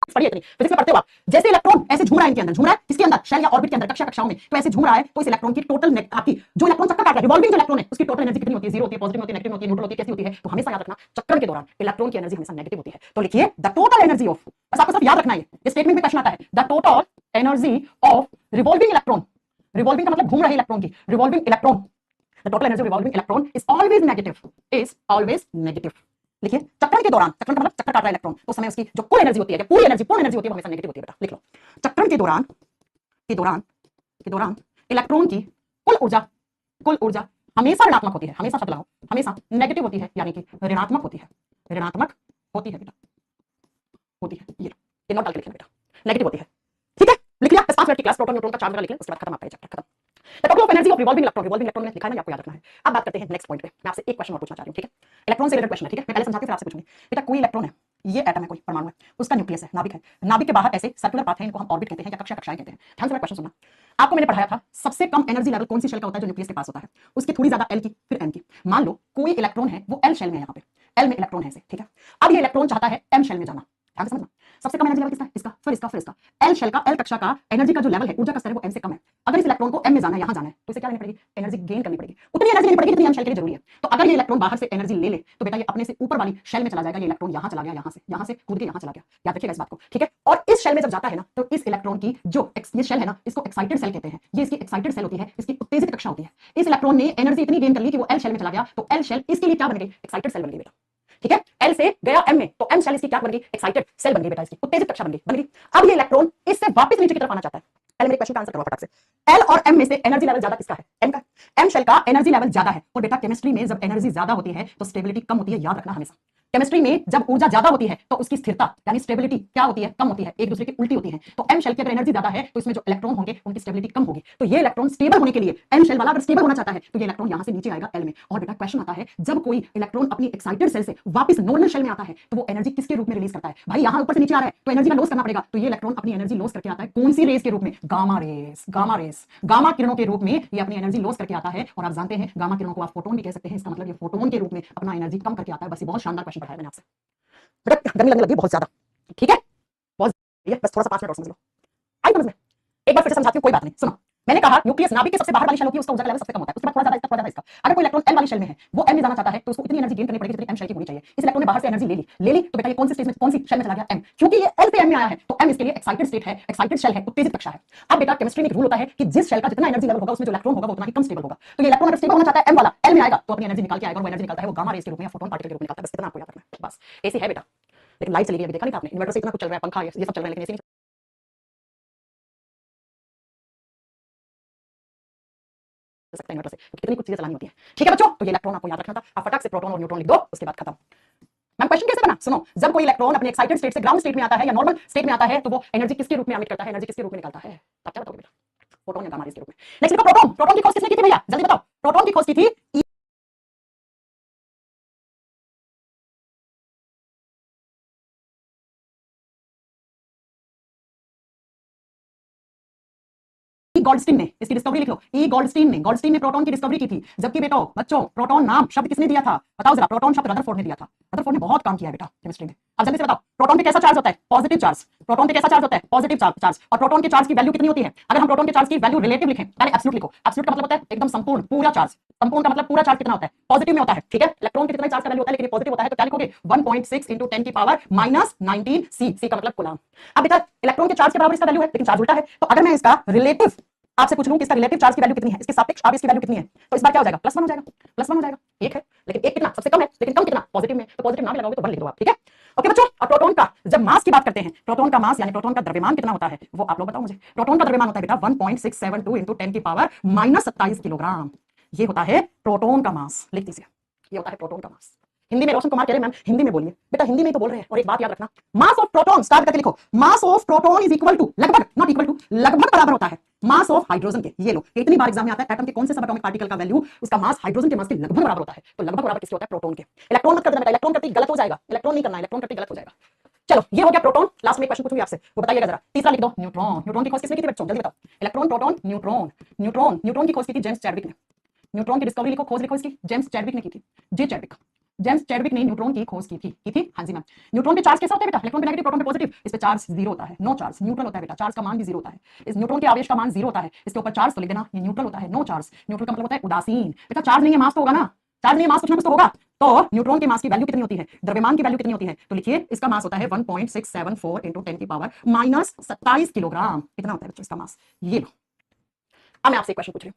मुझे पढ़िए इतनी फिजिक्स में पढ़ते हो आप, जैसे इलेक्ट्रॉन ऐसे झूम रहा है इनके अंदर, झूम रहा है किसके अंदर? शेल या ऑर्बिट के अंदर, कक्षाओं में, तो ऐसे झूम रहा है, तो इस इलेक्ट्रॉन की टोटल आपकी जो इलेक्ट्रॉन चक्कर काट रहा है, रिवॉल्विंग जो इलेक्ट्रॉन है, उसकी टोटल एनर्जी कितनी होती है? जीरो होती है, पॉजिटिव होती है, नेगेटिव होती है, न्यूट्रल होती है, कैसी होती है? तो हमेशा याद रखना चक्कर के दौरान इलेक्ट्रॉन की एनर्जी हमेशा नेगेटिव होती है। तो लिखिए द टोटल एनर्जी ऑफ, बस आपको सिर्फ याद रखना है, ये स्टेटमेंट में क्वेश्चन आता है, the total energy of revolving electron, revolving का मतलब घूम रहे इलेक्ट्रॉन की, revolving electron, the total energy of revolving electron is always negative, is always negative. लिखिए चक्कर के दौरान, चक्कर का मतलब चक्कर काट रहा है इलेक्ट्रॉन, तो समय उसकी जो कुल एनर्जी होती है, पूरी एनर्जी होती है, वो हमेशा नेगेटिव होती है बेटा, लिख लो। चक्कर के दौरान इलेक्ट्रॉन की कुल ऊर्जा हमेशा ऋणात्मक होती है, हमेशा शब्द लगाओ, हमेशा नेगेटिव होती है, यानी कि ऋणात्मक होती है, ऋणात्मक होती है बेटा, होती है, ये नोट डाल के लिखना बेटा, नेगेटिव होती है, ठीक है। लिख लिया? 5 मिनट की क्लास, प्रोटॉन न्यूट्रॉन का चार्ज वगैरह लिख लिया, उसके बाद खत्म आपका चैप्टर, खत्म। The total of energy of revolving electron में लिखा है ना, आपको याद रखना है। अब बात करते हैं नेक्स्ट पॉइंट पे, मैं आपसे एक क्वेश्चन और पूछना चाह रही हूं, ठीक है। इलेक्ट्रॉन से रिलेटेड क्वेश्चन है, ठीक है, मैं पहले समझाती हूं फिर आपसे पूछूंगी। बेटा कोई इलेक्ट्रॉन है, ये एटम है, कोई परमाणु है, उसका न्यूक्लियस है, नाभिक है, नाभिक के बाहर ऐसे सर्कुलर पाथ है, इनको हम ऑर्बिट कहते हैं या कक्षाएं कहते हैं। ध्यान से मेरा क्वेश्चन सुनना। आपको मैंने पढ़ाया था सबसे कम एनर्जी लेवल कौन सी शेल का होता है? जो न्यूक्लियस के पास होता है, उसकी थोड़ी ज्यादा एल की, फिर एन की। मान लो कोई इलेक्ट्रॉन है, वो एल शेल में है, यहाँ पे एल में इलेक्ट्रॉन है ऐसे, ठीक है। अब ये इलेक्ट्रॉन चाहता है एम शेल में जाना, ध्यान से समझना। सबसे कम एनर्जी लेवल किसका? इसका, फिर इसका, फिर इसका। एल शेल का, एल कक्षा का एनर्जी का जो लेवल है, ऊर्जा का स्तर है, वो एम से कम है। अगर इस इलेक्ट्रॉन को एम में जाना है, यहां जाना है, तो इसे क्या लेनी पड़ेगी? एनर्जी गेन करनी पड़ेगी, उतनी एनर्जी लेनी पड़ेगी जितनी एम शेल के लिए जरूरी है। तो अगर ये इलेक्ट्रॉन बाहर से एनर्जी ले ले, तो बेटा ये अपने से ऊपर वाली शेल में चला जाएगा, ये इलेक्ट्रॉन यहां चला गया, यहां से कूद के यहां चला गया, याद रखिएगा इस बात को, ठीक है। और इस शेल में जब जाता है ना, तो इस इलेक्ट्रॉन की जो ये शेल है ना, इसको एक्साइटेड सेल कहते हैं, ये इसकी एक्साइटेड सेल होती है, इसकी उत्तेजित कक्षा होती है। इस इलेक्ट्रॉन ने एनर्जी इतनी गेन कर ली कि वो एल शेल में चला गया, तो एल शेल इसके लिए क्या बन गई? एक्साइटेड सेल बन गई बेटा, ठीक है। एल से गया एम में, तो एम शेल इसकी क्या बन गई? एक्साइटेड सेल बन गई बेटा, इसकी उत्तेजित कक्षा बन गई। अब ये इलेक्ट्रॉन इससे वापस नीचे की तरफ आना चाहता है। पहले मेरे क्वेश्चन का आंसर करो फटाक से। एल और एम में से एनर्जी लेवल ज्यादा किसका है? एम का। एम शेल का एनर्जी लेवल ज्यादा है, और बेटा केमिस्ट्री में जब एनर्जी ज्यादा होती है तो स्टेबिलिटी कम होती है, याद रखना हमेशा। केमिस्ट्री में जब ऊर्जा ज्यादा होती है तो उसकी स्थिरता यानी स्टेबिलिटी क्या होती है? कम होती है, एक दूसरे की उल्टी होती है। तो एम शेल की अगर एनर्जी ज्यादा है तो इसमें जो इलेक्ट्रॉन होंगे उनकी स्टेबिलिटी कम होगी। तो ये इलेक्ट्रॉन स्टेबल होने के लिए, एम शेल वाला अगर स्टेबल होना चाहता है, तो ये इलेक्ट्रॉन यहां से नीचे आएगा एल में। और बेटा क्वेश्चन आता है, जब कोई इलेक्ट्रॉन अपनी एक्साइटेड सेल से वापस नॉर्मल शेल में आता है, तो वो एनर्जी किसके रूप में रिलीज करता है? भाई यहां ऊपर से नीचे आ रहा है, तो एनर्जी का लॉस करना पड़ेगा। तो ये इलेक्ट्रॉन अपनी एनर्जी लॉस करके आता है, कौन सी रेस के रूप में? Gamma rays, gamma rays, gamma किरणों के रूप में ये अपनी एनर्जी लॉस करके आता है। और आप जानते हैं गामा किरणों को आप फोटोन भी कह सकते हैं, इसका मतलब ये फोटोन के रूप में अपना एनर्जी कम करके आता है। बस ये बहुत शानदार क्वेश्चन पढ़ाया मैंने आपसे, गर्मी लगने लगी बहुत ज्यादा, ठीक है, बहुत, बस थोड़ा सा 5 मिनट और समझ लो, आई समझ में। एक बार फिर से समझाती हूँ, कोई बात नहीं, सुनो। मैंने कहा न्यूक्लियस नाभिक के सबसे बाहर वाली शेल होती है, उसका ऊर्जा लेवल सबसे कम होता है, उसके बाद थोड़ा ज्यादा इसका, थोड़ा ज्यादा इसका। अगर कोई इलेक्ट्रॉन एल वाली शेल में है, वो एम में जाना चाहता है, तो उसको इतनी एनर्जी गेन करनी पड़ेगी जितनी एम शेल की होनी चाहिए। इस इलेक्ट्रॉन ने बाहर से एनर्जी ले ली, तो बेटा ये कौन सी स्टेज में, कौन सी शेल में चला गया? एम। क्योंकि ये एल से एम में आया है, तो एम इसके लिए एक्साइटेड स्टेट है, एक्साइटेड शेल है, उत्तेजित कक्षा है। अब बेटा केमिस्ट्री में एक रूल होता है कि जिस शेल का जितना एनर्जी लेवल होगा, उसमें जो इलेक्ट्रॉन होगा वो उतना ही कम स्टेबल होगा। तो ये इलेक्ट्रॉन अगर स्टेबल होना चाहता है एम वाला, एल में आएगा, तो अपनी एनर्जी निकाल के आएगा, और वो एनर्जी निकालता है वो गामा रेस के रूप में या फोटोन पार्टिकल के रूप में निकालता है। बस इतना आपको याद रखना है, बस ऐसे है बेटा। लेकिन लाइट चली गई, अभी देखा नहीं था आपने, इन्वर्टर से इतना कुछ चल रहा है, पंखा ये सब चल रहा है, लेकिन ऐसे सकता है इन्वर्टर से, कितनी कुछ चीजें चलानी होती है, ठीक है बच्चों। तो ये इलेक्ट्रॉन आपको याद रखना था। आप फटाक से प्रोटॉन और न्यूट्रॉन लिख दो, उसके बाद खत्म। मैम क्वेश्चन कैसे बना? सुनो, जब कोई इलेक्ट्रॉन अपने एक्साइटेड स्टेट से ग्राउंड स्टेट में आता है या नॉर्मल स्टेट में आता है, तो वो एनर्जी किसके रूप में एमिट करता है? एनर्जी किसके रूप में निकालता है? आप क्या बताओगे बेटा? फोटोन या गामा रेस के रूप में। नेक्स्ट देखो प्रोटॉन, प्रोटॉन की खोज किसने की थी भैया? जल्दी बताओ। प्रोटॉन की खोज की थी गोल्डस्टीन ने, इसकी डिस्कवरी लिख लो, ई गोल्डस्टीन ने प्रोटॉन की डिस्कवरी की थी। जबकि बेटा बच्चों, प्रोटॉन नाम शब्द किसने दिया था? बताओ जरा। प्रोटॉन शब्द रदरफोर्ड ने दिया था। रदरफोर्ड ने बहुत काम किया है बेटा केमिस्ट्री में। अब जल्दी से बताओ, प्रोटॉन पे कैसा चार्ज होता है? Positive charge. प्रोटॉन पे कैसा चार्ज होता है? Positive charge. और प्रोटॉन के चार्ज की वैल्यू कितनी होती है? अगर हम प्रोटॉन के चार्ज की वैल्यू रिलेटिव लिखें, पहले एब्सोल्यूट लिखो। एब्सोल्यूट का मतलब होता है एकदम संपूर्ण, पूरा चार्ज। संपूर्ण का मतलब पूरा चार्ज कितना होता है? पॉजिटिव में होता है, ठीक है। इलेक्ट्रॉन के कितना चार्ज का वैल्यू होता है, लेकिन पॉजिटिव होता है, तो क्या लिखोगे? 1.6 × 10 की पावर -19 सी का मतलब कूलम। अब बेटा इलेक्ट्रॉन के चार्ज के बराबर इसका वैल्यू है, लेकिन चार्ज उल्टा है। तो अगर मैं इसका रिलेटिव आपसे पूछ लूं कि इसका रिलेटिव चार्ज की वैल्यू कितनी है, इसके सापेक्ष अब इसकी वैल्यू कितनी है, तो इस बार क्या हो जाएगा? +1 हो जाएगा, +1 हो जाएगा। एक है, लेकिन एक कितना सबसे कम है, लेकिन कम कितना पॉजिटिव में, तो पॉजिटिव ना भी लगाओगे तो 1 लिख दो आप, ठीक है। ओके बच्चों, और प्रोटॉन का जब मास की बात करते हैं, प्रोटॉन का मास यानी प्रोटॉन का द्रव्यमान कितना होता है वो आप लोग बताओ मुझे। प्रोटॉन का द्रव्यमान होता है बेटा 1.672 इंटू 10 की पावर -27 किलोग्राम। ये होता है प्रोटॉन का मास, लिख दीजिए, ये होता है प्रोटॉन का मास। हिंदी में रोशन कुमार कह रहे हैं मैम हिंदी में बोलिए, बेटा हिंदी में ही तो बोल रहे हैं। और एक बात याद रखना, मास ऑफ प्रोटॉन स्टार्ट करके लिखो, mass of proton is equal to, लगभग नॉट इक्वल टू, लगभग बराबर होता है मास ऑफ हाइड्रोजन के। ये लो इतनी बार एग्जाम में आता है, एटम के कौन से सब एटॉमिक पार्टिकल का वैल्यू उसका मास हाइड्रोजन के मास के लगभग बराबर होता है, तो लगभग बराबर किसके होता है, प्रोटॉन के। इलेक्ट्रॉन मत कर देना बेटा, इलेक्ट्रॉन करती गलत हो जाएगा, इलेक्ट्रॉन नहीं करना, इलेक्ट्रॉन करती गलत हो जाएगा। चलो ये हो गया प्रोटॉन। लास्ट में एक क्वेश्चन पूछूंगी आपसे, वो बताइएगा जरा। तीसरा लिख दो न्यूट्रॉन। न्यूट्रॉन की खोज किसने की थी बच्चों, जल्दी बताओ। Electron proton neutron, neutron neutron की खोज की थी जेम्स चैडविक ने। न्यूट्रॉन की डिस्कवरी लिखो, खोज लिखो इसकी, जेम्स चैडविक ने की थी, जे चैडविक। जेम्स चैडविक ने न्यूट्रॉन की खोज की थी। हाँ जी मैम। न्यूट्रॉन पे चार्ज कैसा होता है बेटा, इलेक्ट्रॉन पे नेगेटिव प्रोटॉन पे पॉजिटिव, इस पे चार्ज जीरो होता है, नो चार्ज, न्यूट्रल होता है बेटा, चार्ज का मान भी जीरो होता है। इस न्यूट्रॉन के आवेश का मान जीरो होता है, इसके ऊपर चार्ज तो लिख देना, ये न्यूट्रल होता है, नो चार्ज। न्यूट्रल का मतलब होता है उदासीन, बेटा चार्ज नहीं है मास तो होगा ना, चार्ज नहीं है मास कुछ ना कुछ तो होगा। तो न्यूट्रॉन के मास की वैल्यू कितनी होती है, द्रव्यमान की वैल्यू कितनी होती है, तो लिखिए इसका मास होता है 1.674 इंटू 10 की पावर -27 किलोग्राम। कितना होता है बच्चों इसका मास, ये लो। अब मैं आपसे एक क्वेश्चन पूछ रही हूँ,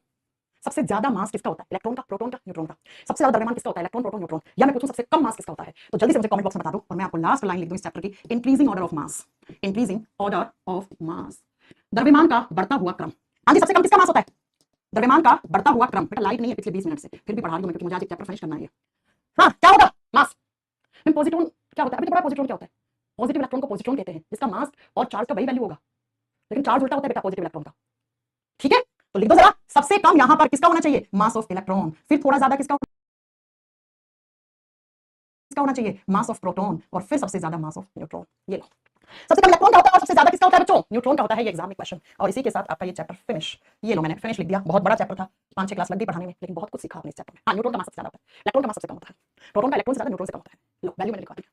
सबसे ज्यादा मास किसका होता है, इलेक्ट्रॉन का, प्रोटॉन का, न्यूट्रॉन का। सबसे ज्यादा द्रव्यमान किसका होता है, इलेक्ट्रॉन, प्रोटॉन, न्यूट्रॉन। या मैं पूछूं सबसे कम मास किसका होता है, तो जल्दी से मुझे कमेंट बॉक्स में बता दो और मैं आपको लास्ट लाइन लिख दूं इस चैप्टर की, increasing order of mass, increasing order of mass, द्रव्यमान का बढ़ता हुआ क्रम। हाँ जी, सबसे कम किसका मास होता है, द्रव्यमान का बढ़ता हुआ क्रम। बेटा लाइट नहीं है पिछले 20 मिनट से, फिर भी पढ़ा रही हूं मैं क्योंकि मुझे आज एक चैप्टर फिनिश करना है। हाँ क्या होगा मास, पॉजिट्रॉन क्या होता है, अभी तो पढ़ा पॉजिट्रॉन क्या होता है। पॉजिटिव इलेक्ट्रॉन को पॉजिट्रॉन कहते हैं, जिसका मास और चार्ज का वही वैल्यू होगा, लेकिन चार्ज उल्टा होता है बेटा पॉजिटिव इलेक्ट्रॉन का, ठीक है। तो लिख दो जरा, सबसे कम यहां पर किसका होना चाहिए, मास ऑफ इलेक्ट्रॉन, फिर थोड़ा ज्यादा किसका होना चाहिए, मास ऑफ प्रोटॉन, और फिर सबसे ज्यादा मास ऑफ न्यूट्रॉन। ये लो, सबसे कम इलेक्ट्रॉन का होता है और सबसे ज्यादा किसका होता है बच्चों, न्यूट्रॉन का होता है। ये एग्जाम में क्वेश्चन, और इसी के साथ आपका ये चैप्टर फिनिश। ये लो मैंने फिनिश लिख दिया, बहुत बड़ा चैप्टर था, 5-6 क्लास लग गई पढ़ाने में, लेकिन बहुत कुछ सीखा आपने इस चैप्टर में। हाँ न्यूट्रॉन का मास सबसे ज्यादा होता है, इलेक्ट्रॉन का मास सबसे कम होता है, प्रोटॉन का इलेक्ट्रॉन से ज्यादा, न्यूट्रॉन से कम होता है। लो वैल्यू मैंने लिखा दी।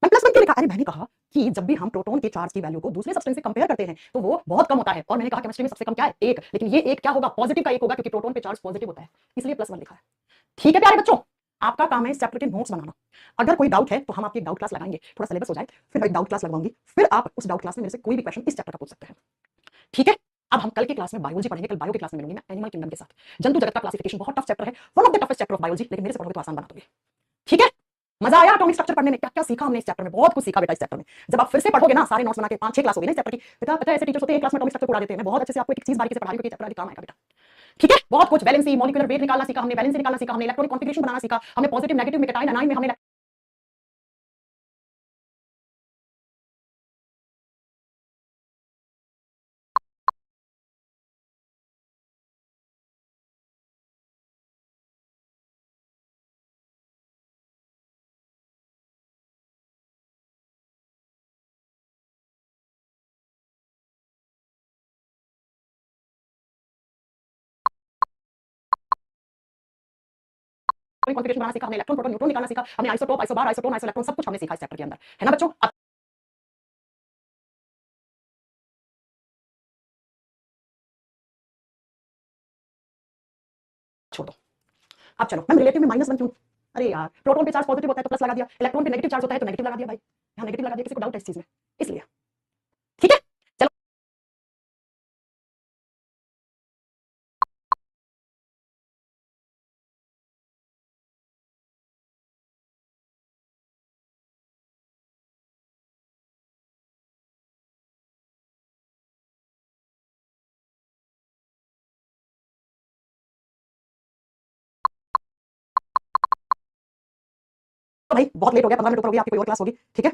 मैंने प्लस 1 के लिखा, अरे मैंने कहा कि जब भी हम प्रोटॉन के चार्ज की वैल्यू को दूसरे सब्सटेंस से कंपेयर करते हैं तो वो बहुत कम होता है, और मैंने कहा केमिस्ट्री में सबसे कम क्या है, एक, लेकिन ये एक क्या होगा, पॉजिटिव का एक होगा, क्योंकि प्रोटॉन पे चार्ज पॉजिटिव होता है, इसलिए +1 लिखा है। ठीक है प्यारे बच्चों, आपका काम है इस चैप्टर के नोट्स बनाना। अगर कोई डाउट है तो हम आपकी डाउट क्लास लगाएंगे, थोड़ा सिलेबस हो जाए, फिर मैं एक डाउट क्लास लगवाऊंगी, फिर आप उस डाउट क्लास में मेरे से कोई भी क्वेश्चन इस चैप्टर का पूछ सकते हैं, ठीक है। अब हम कल के क्लास में बायोलॉजी पढ़ेंगे, कल बायो की क्लास में मिलूंगी मैं एनिमल किंगडम के साथ। जंतु जगत का क्लासिफिकेशन बहुत टफ चैप्टर है, one of the toughest chapter of biology, लेकिन मेरे से पढ़ोगे तो आसान बना दोगे, ठीक है। मजा आया एटॉमिक स्ट्रक्चर पढ़ने में, क्या क्या सीखा हमने इस चैप्टर में, बहुत कुछ सीखा बेटा इस चैप्टर में। जब आप फिर से पढ़ोगे ना, सारे नोट्स बना के 5-6 क्लास हो गई ना इस चैप्टर की, बेटा पता है ऐसे टीचर्स होते हैं क्लास में एटॉमिक स्ट्रक्चर उड़ा देते हैं, मैं बहुत अच्छे से आपको एक चीज बारीकी से पढ़ा रही हूं क्योंकि चैप्टर आगे काम आएगा बेटा, ठीक है। बहुत कुछ वैलेंसी मॉलिक्यूलर वेट निकालना सीखा हमने, वैलेंसी निकालना सीखा हमने, इलेक्ट्रॉनिक कॉन्फ़िगरेशन बनाना सीखा हमने, पॉजिटिव नेगेटिव में, कैटायन एनायन में हमने कॉन्फ़िगरेशन बनाना सीखा हमने, इलेक्ट्रॉन प्रोटॉन न्यूट्रॉन निकालना सीखा हमने, आइसोटोप आइसोबार आइसोटोन आइसोइलेक्ट्रॉन सब कुछ हमने सीखा इस चैप्टर के अंदर, है ना बच्चों। छोड़ दो, अब चलो मैम रिलेटिव में -1 क्यों, अरे यार प्रोटॉन पे चार्ज पॉजिटिव होता है तो प्लस लगा दिया, इलेक्ट्रॉन पे नेगेटिव चार्ज होता है तो नेगेटिव लगा दिया भाई, यहाँ नेगेटिव लगा दिया, किसी को डाउट है इस चीज में, इसलिए, ठीक है। चलो भाई बहुत लेट हो गया, 15 मिनट ऊपर हो गया, आपकी कोई और क्लास होगी, ठीक है।